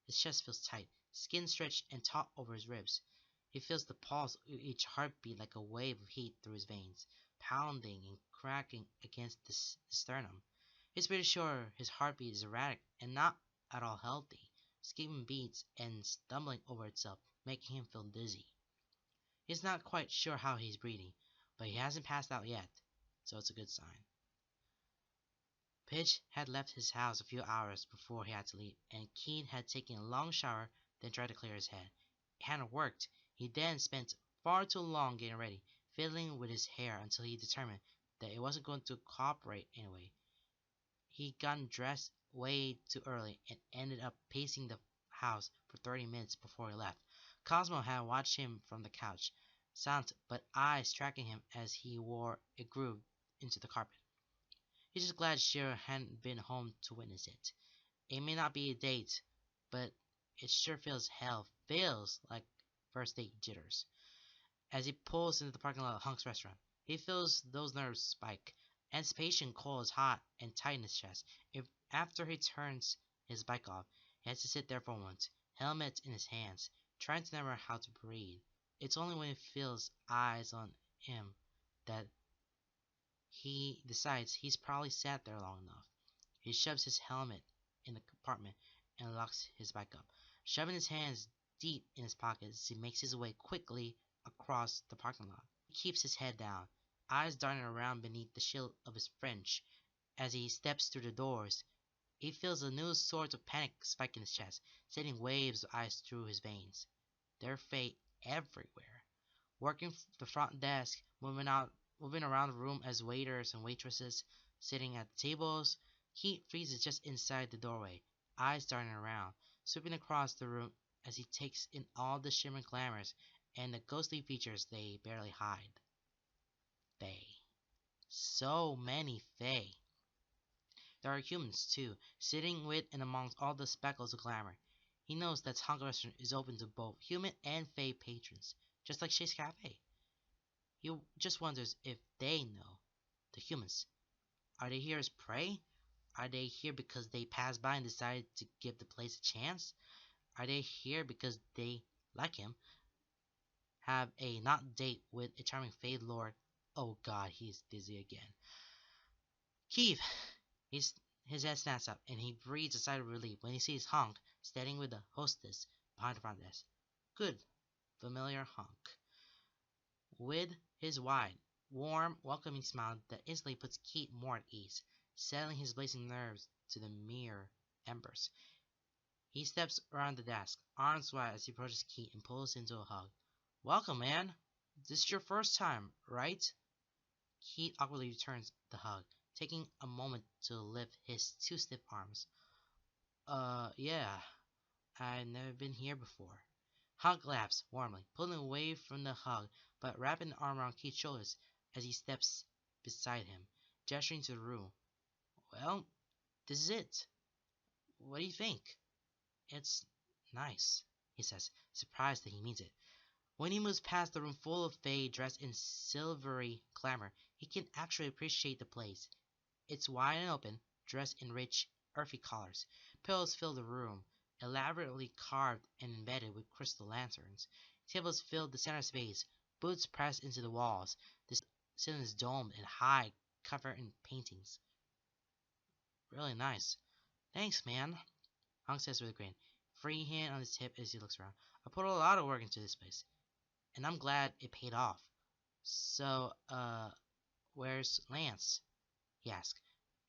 His chest feels tight, skin stretched and taut over his ribs. He feels the pulse of each heartbeat like a wave of heat through his veins, pounding and cracking against the sternum. He's pretty sure his heartbeat is erratic and not at all healthy, skipping beats and stumbling over itself, making him feel dizzy. He's not quite sure how he's breathing, but he hasn't passed out yet, so it's a good sign. Pidge had left his house a few hours before he had to leave, and Keene had taken a long shower, then tried to clear his head. It hadn't worked. He then spent far too long getting ready, fiddling with his hair until he determined that it wasn't going to cooperate anyway. He'd gotten dressed way too early and ended up pacing the house for 30 minutes before he left. Cosmo had watched him from the couch, silent but eyes tracking him as he wore a groove into the carpet. He's just glad Shira hadn't been home to witness it. It may not be a date, but it sure feels like first date jitters. As he pulls into the parking lot of Hunk's restaurant, he feels those nerves spike. Anticipation coils hot and tight in his chest. If after he turns his bike off, he has to sit there for a moment, helmet in his hands, trying to remember how to breathe. It's only when he feels eyes on him that he decides he's probably sat there long enough. He shoves his helmet in the compartment and locks his bike up, shoving his hands deep in his pockets as he makes his way quickly across the parking lot. He keeps his head down, eyes darting around beneath the shield of his French. As he steps through the doors, he feels a new sort of panic spike in his chest, sending waves of ice through his veins. There are Faye everywhere, working the front desk, moving around the room as waiters and waitresses, sitting at the tables. He freezes just inside the doorway, eyes darting around, sweeping across the room as he takes in all the shimmering glamours and the ghostly features they barely hide. Faye. So many Faye. There are humans, too, sitting with and amongst all the speckles of glamour. He knows that Hunk Restaurant is open to both human and Fae patrons, just like Shay's Cafe. He just wonders if they know. The humans. Are they here as prey? Are they here because they passed by and decided to give the place a chance? Are they here because they, like him, have a not date with a charming Fae Lord? Oh god, he's dizzy again. Keith! His head snaps up, and he breathes a sigh of relief when he sees Hunk standing with the hostess behind the front desk. Good, familiar Hunk. With his wide, warm, welcoming smile that instantly puts Keith more at ease, settling his blazing nerves to the mere embers. He steps around the desk, arms wide as he approaches Keith and pulls into a hug. Welcome, man. This is your first time, right? Keith awkwardly returns the hug, taking a moment to lift his two stiff arms. Yeah. I've never been here before. Hunk laughs warmly, pulling away from the hug, but wrapping the arm around Keith's shoulders as he steps beside him, gesturing to the room. Well, this is it. What do you think? It's nice, he says, surprised that he means it. When he moves past the room full of Fae dressed in silvery glamour, he can actually appreciate the place. It's wide and open, dressed in rich, earthy colors. Pillows fill the room, elaborately carved and embedded with crystal lanterns. Tables fill the center space, boots pressed into the walls. The ceiling is domed and high, covered in paintings. Really nice. Thanks, man, Hunk says with a grin, free hand on his hip as he looks around. I put a lot of work into this place, and I'm glad it paid off. So, where's Lance? He asks,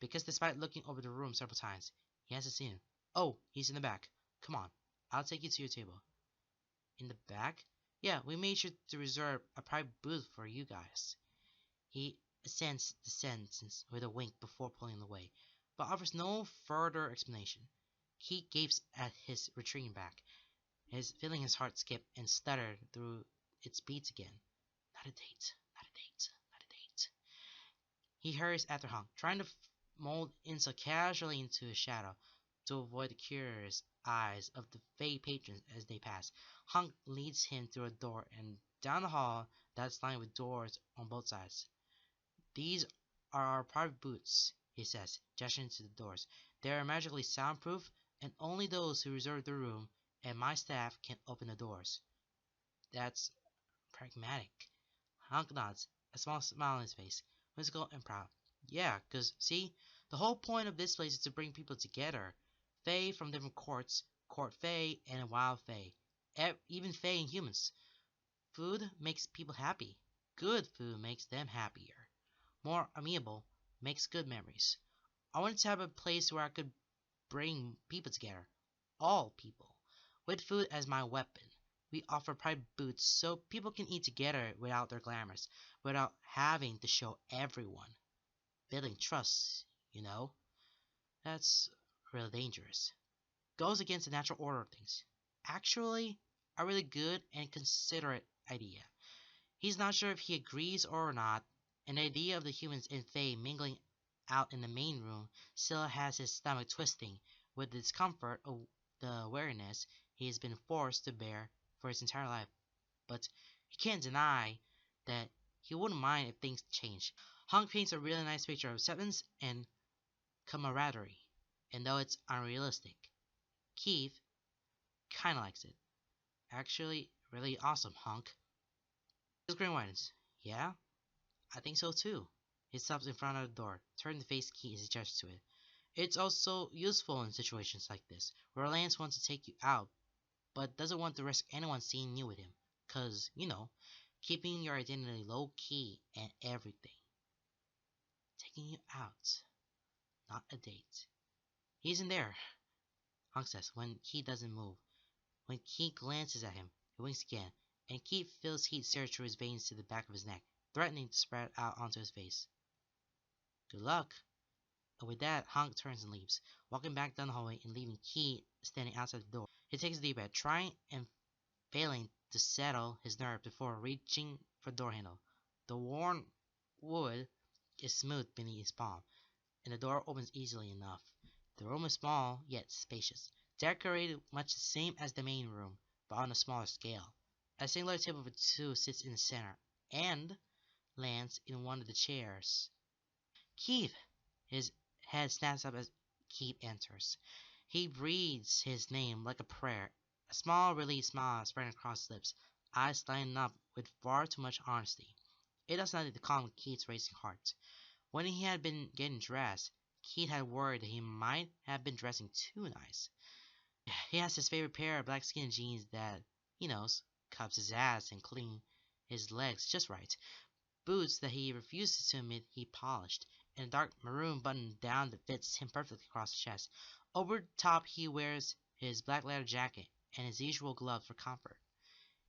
because despite looking over the room several times, he hasn't seen him. Oh, he's in the back. Come on, I'll take you to your table. In the back? Yeah, we made sure to reserve a private booth for you guys. He assents the sentence with a wink before pulling away, but offers no further explanation. He gapes at his retreating back, feeling his heart skip and stutter through its beats again. Not a date, not a date, not a date. He hurries after Hunk, trying to mold Insa casually into his shadow, To avoid the curious eyes of the Fey patrons as they pass, Hunk leads him through a door and down the hall that's lined with doors on both sides. These are our private booths, he says, gesturing to the doors. They are magically soundproof, and only those who reserve the room and my staff can open the doors. That's pragmatic. Hunk nods, a small smile on his face, whimsical and proud. Yeah, 'cause see, the whole point of this place is to bring people together. Fae from different courts, court Fae, and wild Fae. Even Fae and humans. Food makes people happy. Good food makes them happier. More amiable makes good memories. I wanted to have a place where I could bring people together. All people. With food as my weapon. We offer private booths so people can eat together without their glamours, without having to show everyone. Building trust, you know? That's really dangerous. Goes against the natural order of things. Actually, a really good and considerate idea. He's not sure if he agrees or not, and the idea of the humans and Fae mingling out in the main room still has his stomach twisting with the discomfort of the awareness he has been forced to bear for his entire life. But he can't deny that he wouldn't mind if things changed. Hunk paints a really nice picture of acceptance and camaraderie, and though it's unrealistic, Keith kinda likes it. Actually, really awesome, Hunk. His grin widens. Yeah, I think so too. He stops in front of the door, turning to face Keith as he gestures to it. It's also useful in situations like this, where Lance wants to take you out, but doesn't want to risk anyone seeing you with him. 'Cause, keeping your identity low key and everything. Taking you out, not a date. He isn't there, Hunk says, when Keith doesn't move. When Keith glances at him, he winks again, and Keith feels heat surge through his veins to the back of his neck, threatening to spread out onto his face. Good luck. And with that, Hunk turns and leaves, walking back down the hallway and leaving Keith standing outside the door. He takes a deep breath, trying and failing to settle his nerve before reaching for the door handle. The worn wood is smooth beneath his palm, and the door opens easily enough. The room is small, yet spacious, decorated much the same as the main room, but on a smaller scale. A singular table for two sits in the center, and lands in one of the chairs. Keith! His head snaps up as Keith enters. He breathes his name like a prayer, a small relieved smile spreading across his lips, eyes lighting up with far too much honesty. It does nothing to calm Keith's racing heart. When he had been getting dressed, Keith had worried that he might have been dressing too nice. He has his favorite pair of black skin jeans that, he knows, cups his ass and clean his legs just right. Boots that he refuses to admit he polished, and a dark maroon button down that fits him perfectly across the chest. Over the top he wears his black leather jacket and his usual gloves for comfort.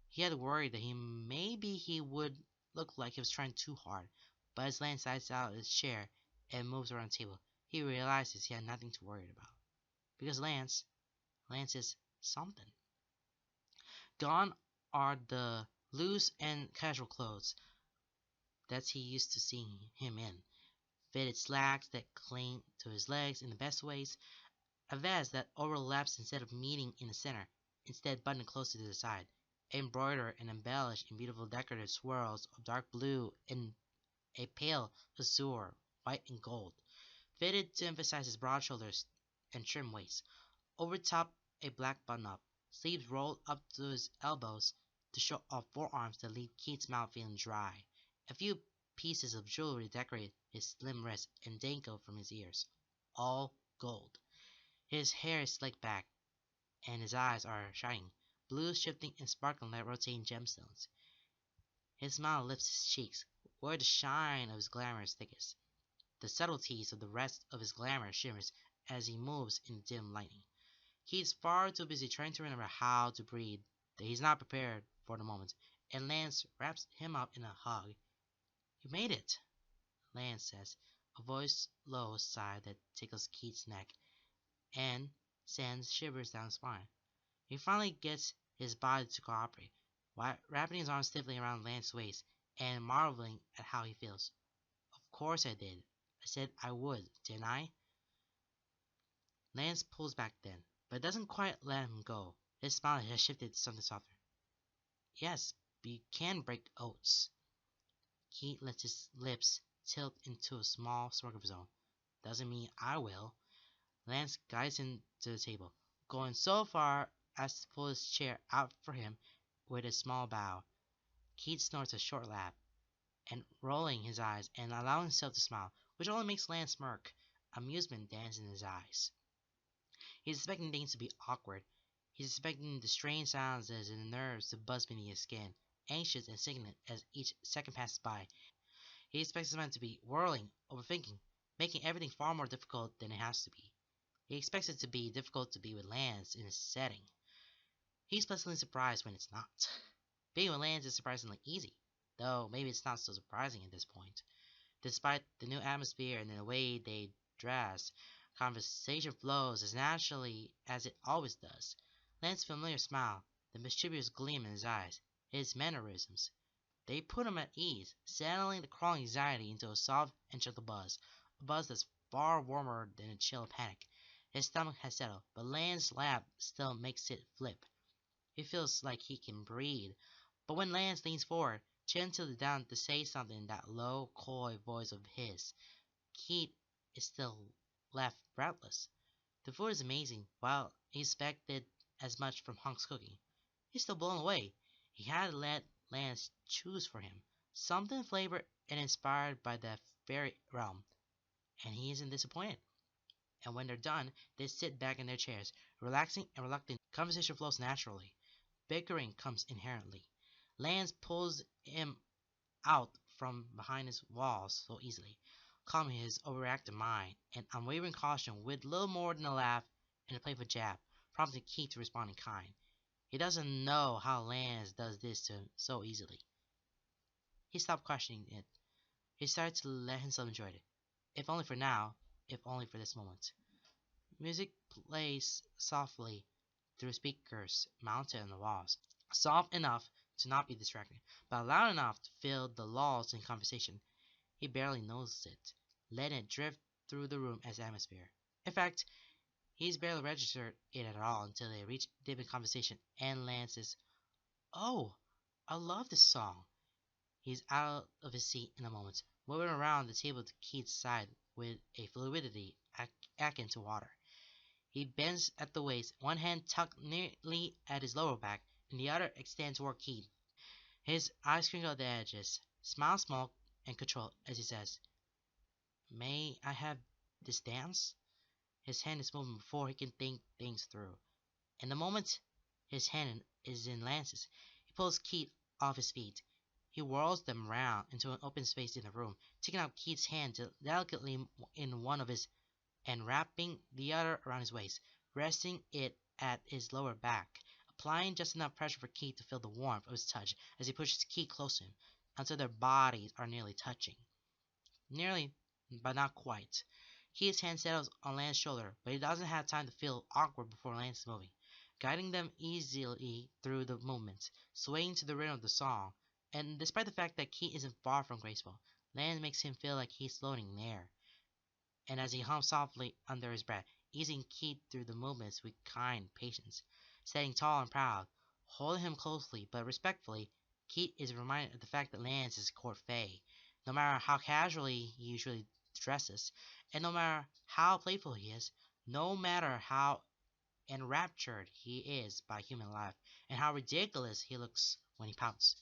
He had worried that he would look like he was trying too hard, but as Lance slides out of his chair and moves around the table, he realizes he had nothing to worry about. Because Lance is something. Gone are the loose and casual clothes that he used to seeing him in. Fitted slacks that cling to his legs in the best ways, a vest that overlaps instead of meeting in the center, instead buttoned closer to the side, embroidered and embellished in beautiful decorative swirls of dark blue and a pale azure, white and gold, fitted to emphasize his broad shoulders and trim waist. Over top, a black button-up, sleeves rolled up to his elbows to show off forearms that leave Keith's mouth feeling dry. A few pieces of jewelry decorate his slim wrists and dangle from his ears, all gold. His hair is slicked back, and his eyes are shining, blue shifting and sparkling like rotating gemstones. His smile lifts his cheeks, where the shine of his glamour is thickest. The subtleties of the rest of his glamour shimmers as he moves in the dim lighting. He's far too busy trying to remember how to breathe that he's not prepared for the moment, and Lance wraps him up in a hug. You made it, Lance says, a voice low sigh that tickles Keith's neck and sends shivers down his spine. He finally gets his body to cooperate, wrapping his arms stiffly around Lance's waist and marveling at how he feels. Of course I did. I said I would, didn't I? Lance pulls back then, but doesn't quite let him go. His smile has shifted to something softer. Yes, but you can break oaths. Keith lets his lips tilt into a small smirk of his own. Doesn't mean I will. Lance guides him to the table, going so far as to pull his chair out for him with a small bow. Keith snorts a short laugh, and rolling his eyes and allowing himself to smile, which only makes Lance smirk. Amusement dances in his eyes. He's expecting things to be awkward. He's expecting the strange sounds and the nerves to buzz beneath his skin, anxious and sickening as each second passes by. He expects his mind to be whirling, overthinking, making everything far more difficult than it has to be. He expects it to be difficult to be with Lance in this setting. He's pleasantly surprised when it's not. Being with Lance is surprisingly easy, though maybe it's not so surprising at this point. Despite the new atmosphere and the way they dress, conversation flows as naturally as it always does. Lance's familiar smile, the mischievous gleam in his eyes, his mannerisms, they put him at ease, settling the crawling anxiety into a soft and gentle buzz, a buzz that's far warmer than a chill of panic. His stomach has settled, but Lance's laugh still makes it flip. He feels like he can breathe. But when Lance leans forward, chin tilted down to say something in that low, coy voice of his, Keith is still left breathless. The food is amazing, while he expected as much from Hunk's cooking. He's still blown away. He had let Lance choose for him, something flavored and inspired by the fairy realm, and he isn't disappointed. And when they're done, they sit back in their chairs, relaxing and reluctant. Conversation flows naturally. Bickering comes inherently. Lance pulls him out from behind his walls so easily, calming his overactive mind and unwavering caution with little more than a laugh and a playful jab, prompting Keith to respond in kind. He doesn't know how Lance does this to him so easily. He stopped questioning it. He started to let himself enjoy it. If only for now, if only for this moment. Music plays softly through speakers mounted on the walls, soft enough to not be distracting, but loud enough to fill the lulls in conversation. He barely noticed it, letting it drift through the room as atmosphere. In fact, he's barely registered it at all until they reach deep in conversation and Lance's, "Oh, I love this song." He's out of his seat in a moment, moving around the table to Keith's side with a fluidity akin to water. He bends at the waist, one hand tucked neatly at his lower back, and the other extended toward Keith. His eyes crinkle at the edges, smile small and controlled as he says, "May I have this dance?" His hand is moving before he can think things through. In the moment his hand is in Lance's, he pulls Keith off his feet. He whirls them round into an open space in the room, taking out Keith's hand delicately in one of his and wrapping the other around his waist, resting it at his lower back, applying just enough pressure for Keith to feel the warmth of his touch as he pushes Keith close to him until their bodies are nearly touching. Nearly, but not quite. Keith's hand settles on Lance's shoulder, but he doesn't have time to feel awkward before Lance is moving, guiding them easily through the movements, swaying to the rhythm of the song. And despite the fact that Keith isn't far from graceful, Lance makes him feel like he's floating in the air. And as he hums softly under his breath, easing Keith through the movements with kind patience, standing tall and proud, holding him closely but respectfully, Keith is reminded of the fact that Lance is court fay. No matter how casually he usually dresses, and no matter how playful he is, no matter how enraptured he is by human life, and how ridiculous he looks when he pouts,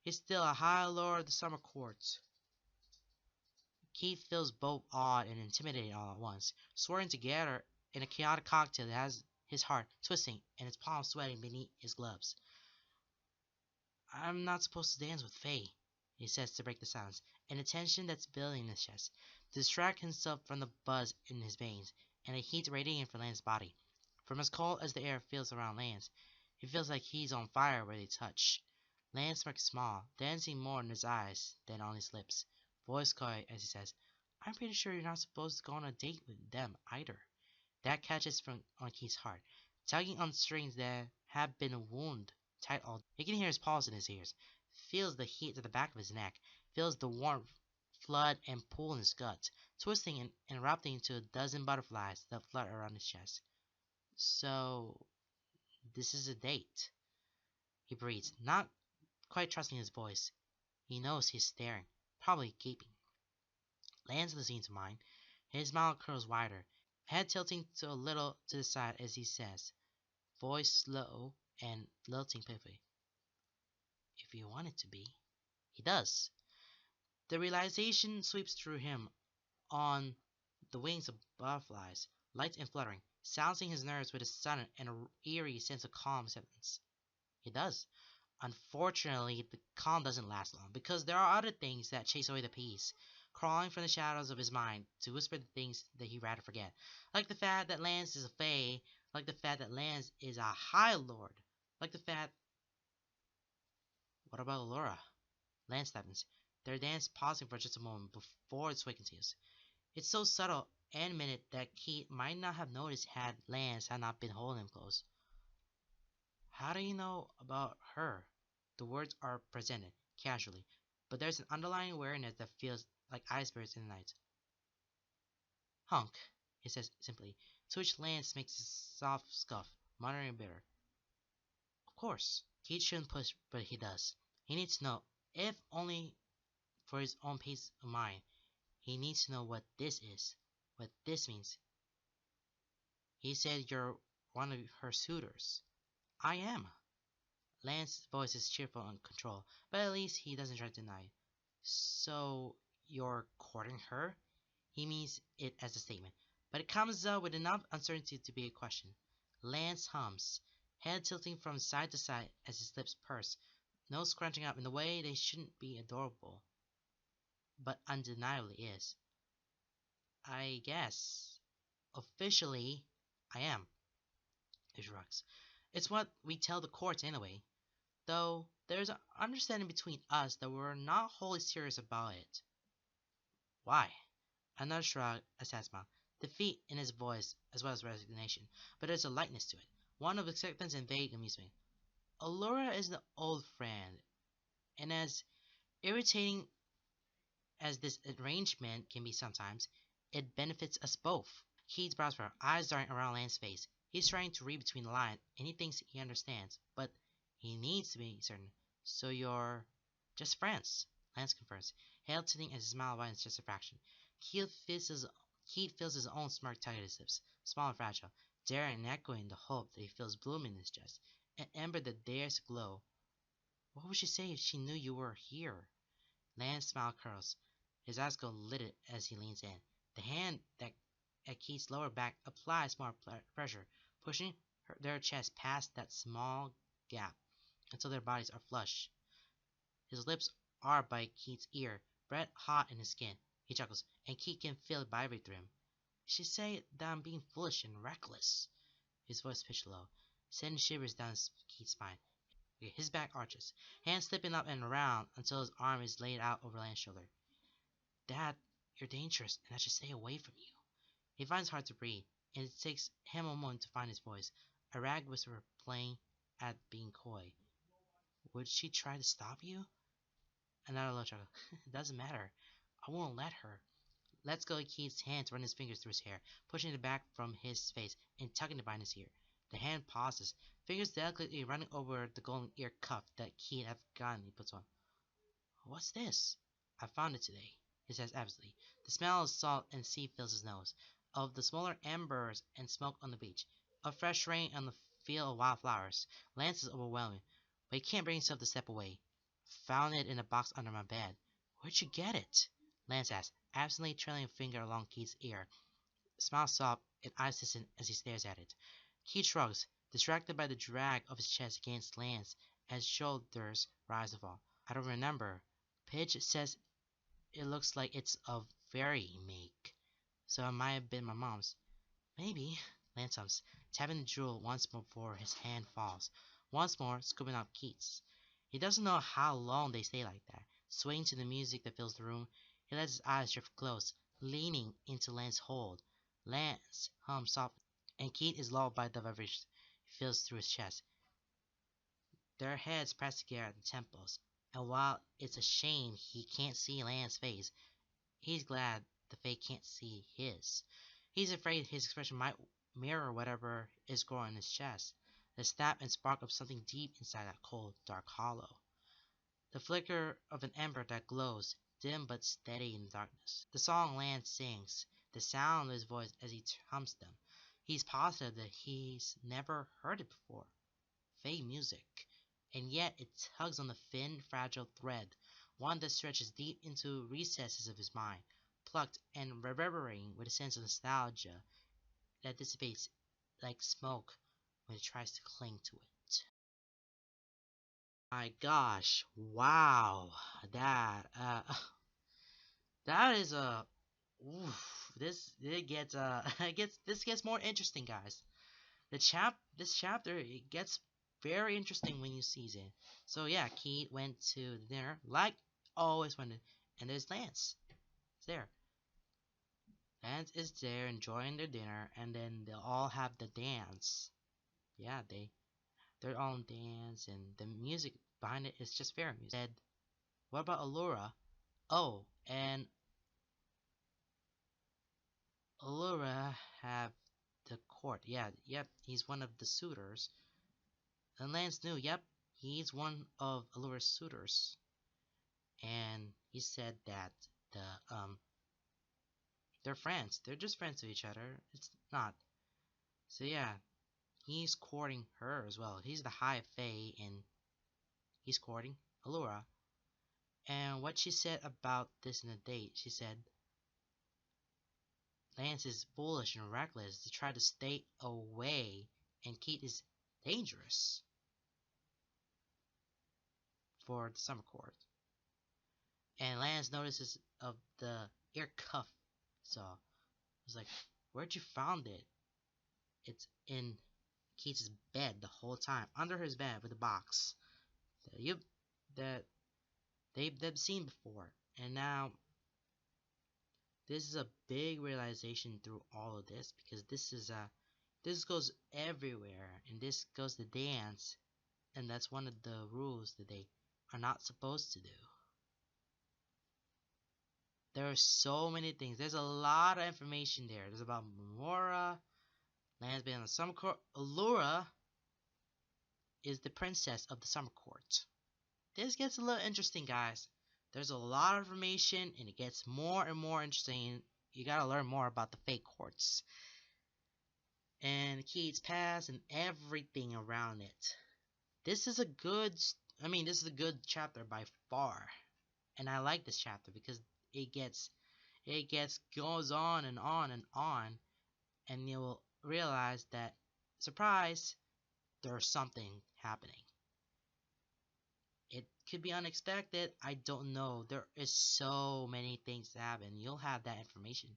he's still a high lord of the summer courts. Keith feels both awed and intimidated all at once, swirling together in a chaotic cocktail that has his heart twisting and his palms sweating beneath his gloves. "I'm not supposed to dance with Faye," he says to break the silence, and the tension that's building in his chest, to distract himself from the buzz in his veins and the heat radiating from Lance's body. From as cold as the air feels around Lance, he feels like he's on fire where they touch. Lance smirks small, dancing more in his eyes than on his lips, voice coy as he says, "I'm pretty sure you're not supposed to go on a date with them either." That catches on Keith's heart, tugging on strings that have been wound tight all day. He can hear his pulse in his ears, feels the heat at the back of his neck, feels the warmth flood and pool in his guts, twisting and erupting into a dozen butterflies that flutter around his chest. So, this is a date. He breathes, not quite trusting his voice. He knows he's staring, probably gaping. Lance listens to mine. His smile curls wider, head tilting to a little to the side as he says, voice slow and lilting playfully, "If you want it to be." He does. The realization sweeps through him on the wings of butterflies, light and fluttering, sousing his nerves with a sudden and eerie sense of calm acceptance. He does. Unfortunately, the calm doesn't last long, because there are other things that chase away the peace, crawling from the shadows of his mind to whisper the things that he'd rather forget. Like the fact that Lance is a Fae, like the fact that Lance is a High Lord, like the fact... What about Laura? Lance happens, their dance pausing for just a moment before the sway continues. It's so subtle and minute that Keith might not have noticed had Lance had not been holding him close. How do you know about her? The words are presented casually, but there's an underlying awareness that feels like icebergs in the night. Hunk, he says simply, to which Lance makes a soft scuff, muttering bitter. Of course, Keith shouldn't push, but he does. He needs to know, if only for his own peace of mind. He needs to know what this is, what this means. He said you're one of her suitors. I am. Lance's voice is cheerful and controlled, but at least he doesn't try to deny. So, you're courting her? He means it as a statement, but it comes out with enough uncertainty to be a question. Lance hums, head tilting from side to side as his lips purse, nose scrunching up in the way they shouldn't be adorable, but undeniably is. I guess, officially, I am, he shrugs. It's what we tell the courts anyway. Though there's an understanding between us that we're not wholly serious about it. Why? Another shrug, a sad smile, defeat in his voice as well as resignation, but there's a lightness to it, one of acceptance and vague amusement. Allura is an old friend, and as irritating as this arrangement can be sometimes, it benefits us both. Keith's brows furrow, eyes darting around Lance's face. He's trying to read between the lines, and he thinks he understands, but he needs to be certain. So you're just friends, Lance confirms, head tilting as his smile widens just a fraction. Keith feels his own smirk tug at his lips, small and fragile, daring and echoing the hope that he feels bloom in his chest, an ember that dares to glow. What would she say if she knew you were here? Lance's smile curls. His eyes go lidded as he leans in. The hand that at Keith's lower back applies more pressure, pushing their chest past that small gap until their bodies are flush. His lips are by Keith's ear, red hot in his skin. He chuckles, and Keith can feel it vibrate through him. She say that I'm being foolish and reckless. His voice pitched low, sending shivers down Keith's spine. His back arches, hands slipping up and around until his arm is laid out over Lance's shoulder. Dad, you're dangerous, and I should stay away from you. He finds it hard to breathe, and it takes him a moment to find his voice, a rag whisper playing at being coy. Would she try to stop you? Another low chuckle. It doesn't matter. I won't let her. Let's go. Keith's hand to run his fingers through his hair, pushing it back from his face and tucking it behind his ear. The hand pauses, fingers delicately running over the golden ear cuff that Keith had forgotten he puts on. What's this? I found it today, he says absently. The smell of salt and sea fills his nose, of the smaller embers and smoke on the beach, of fresh rain on the field of wildflowers. Lance is overwhelming, but he can't bring himself to step away. Found it in a box under my bed. Where'd you get it? Lance asks, absently trailing a finger along Keith's ear. Smile soft and eyes distant as he stares at it. Keith shrugs, distracted by the drag of his chest against Lance as shoulders rise and fall. I don't remember. Pidge says it looks like it's of fairy make, so it might have been my mom's. Maybe, Lance hums, tapping the jewel once more before his hand falls, once more scooping up Keith's. He doesn't know how long they stay like that, swaying to the music that fills the room. He lets his eyes drift close, leaning into Lance's hold. Lance hums softly, and Keith is lulled by the vibration he feels through his chest. Their heads press together at the temples, and while it's a shame he can't see Lance's face, He's glad the Fae can't see his. He's afraid his expression might mirror whatever is growing in his chest. The snap and spark of something deep inside that cold, dark hollow. The flicker of an ember that glows, dim but steady in the darkness. The song Lance sings, the sound of his voice as he hums them. He's positive that he's never heard it before. Fae music. And yet it tugs on the thin, fragile thread, one that stretches deep into recesses of his mind, plucked and reverberating with a sense of nostalgia that dissipates like smoke when it tries to cling to it. My gosh, wow, that that is a this it gets it gets this gets more interesting, guys. This chapter, it gets very interesting when you see it. So yeah, Kate went to the dinner like always wanted, and there's Lance. It's there. Lance is there enjoying their dinner, and then they'll all have the dance. Yeah, they're all dance, and the music behind it is just fair music. Said, what about Allura? Oh, and Allura have the court. Yeah, yep, he's one of the suitors. And Lance knew, yep, he's one of Allura's suitors. And he said that the they're friends. They're just friends to each other. It's not. So yeah, he's courting her as well. He's the High Fae, and he's courting Allura. And what she said about this in a date, she said, Lance is foolish and reckless to try to stay away, and Kate is dangerous for the summer court. And Lance notices of the ear cuff. So I was like, where'd you found it? It's in Kate's bed the whole time, under his bed with a box that that they've seen before. And now this is a big realization through all of this, because this goes everywhere, and this goes to dance, and that's one of the rules that they are not supposed to do. There are so many things. There's a lot of information there. There's about Memora, Lance being on the summer court. Allura is the princess of the summer court. This gets a little interesting, guys. There's a lot of information, and it gets more and more interesting. You gotta learn more about the fake courts and Kate's past and everything around it. This is a good, this is a good chapter by far, and I like this chapter because it goes on and on and on, and you'll realize that, surprise, there's something happening. It could be unexpected. I don't know. There is so many things that happen. You'll have that information.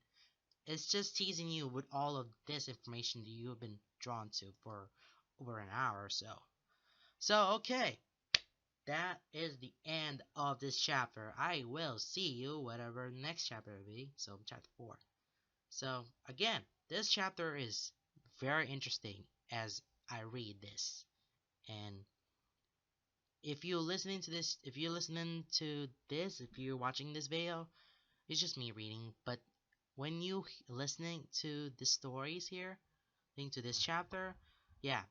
It's just teasing you with all of this information that you have been drawn to for over an hour or so. So, okay. That is the end of this chapter. I will see you whatever the next chapter will be. So, chapter 4. So, again, this chapter is very interesting as I read this. And if you're listening to this, if you're watching this video, it's just me reading. But when you listening to the stories here, listening to this chapter, yeah,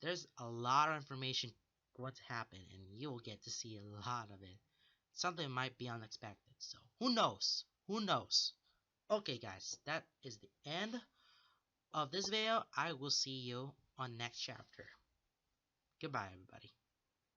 there's a lot of information going to happen, and you'll get to see a lot of it. Something might be unexpected, so who knows? Who knows? Okay, guys, that is the end of this video. I will see you on next chapter. Goodbye, everybody.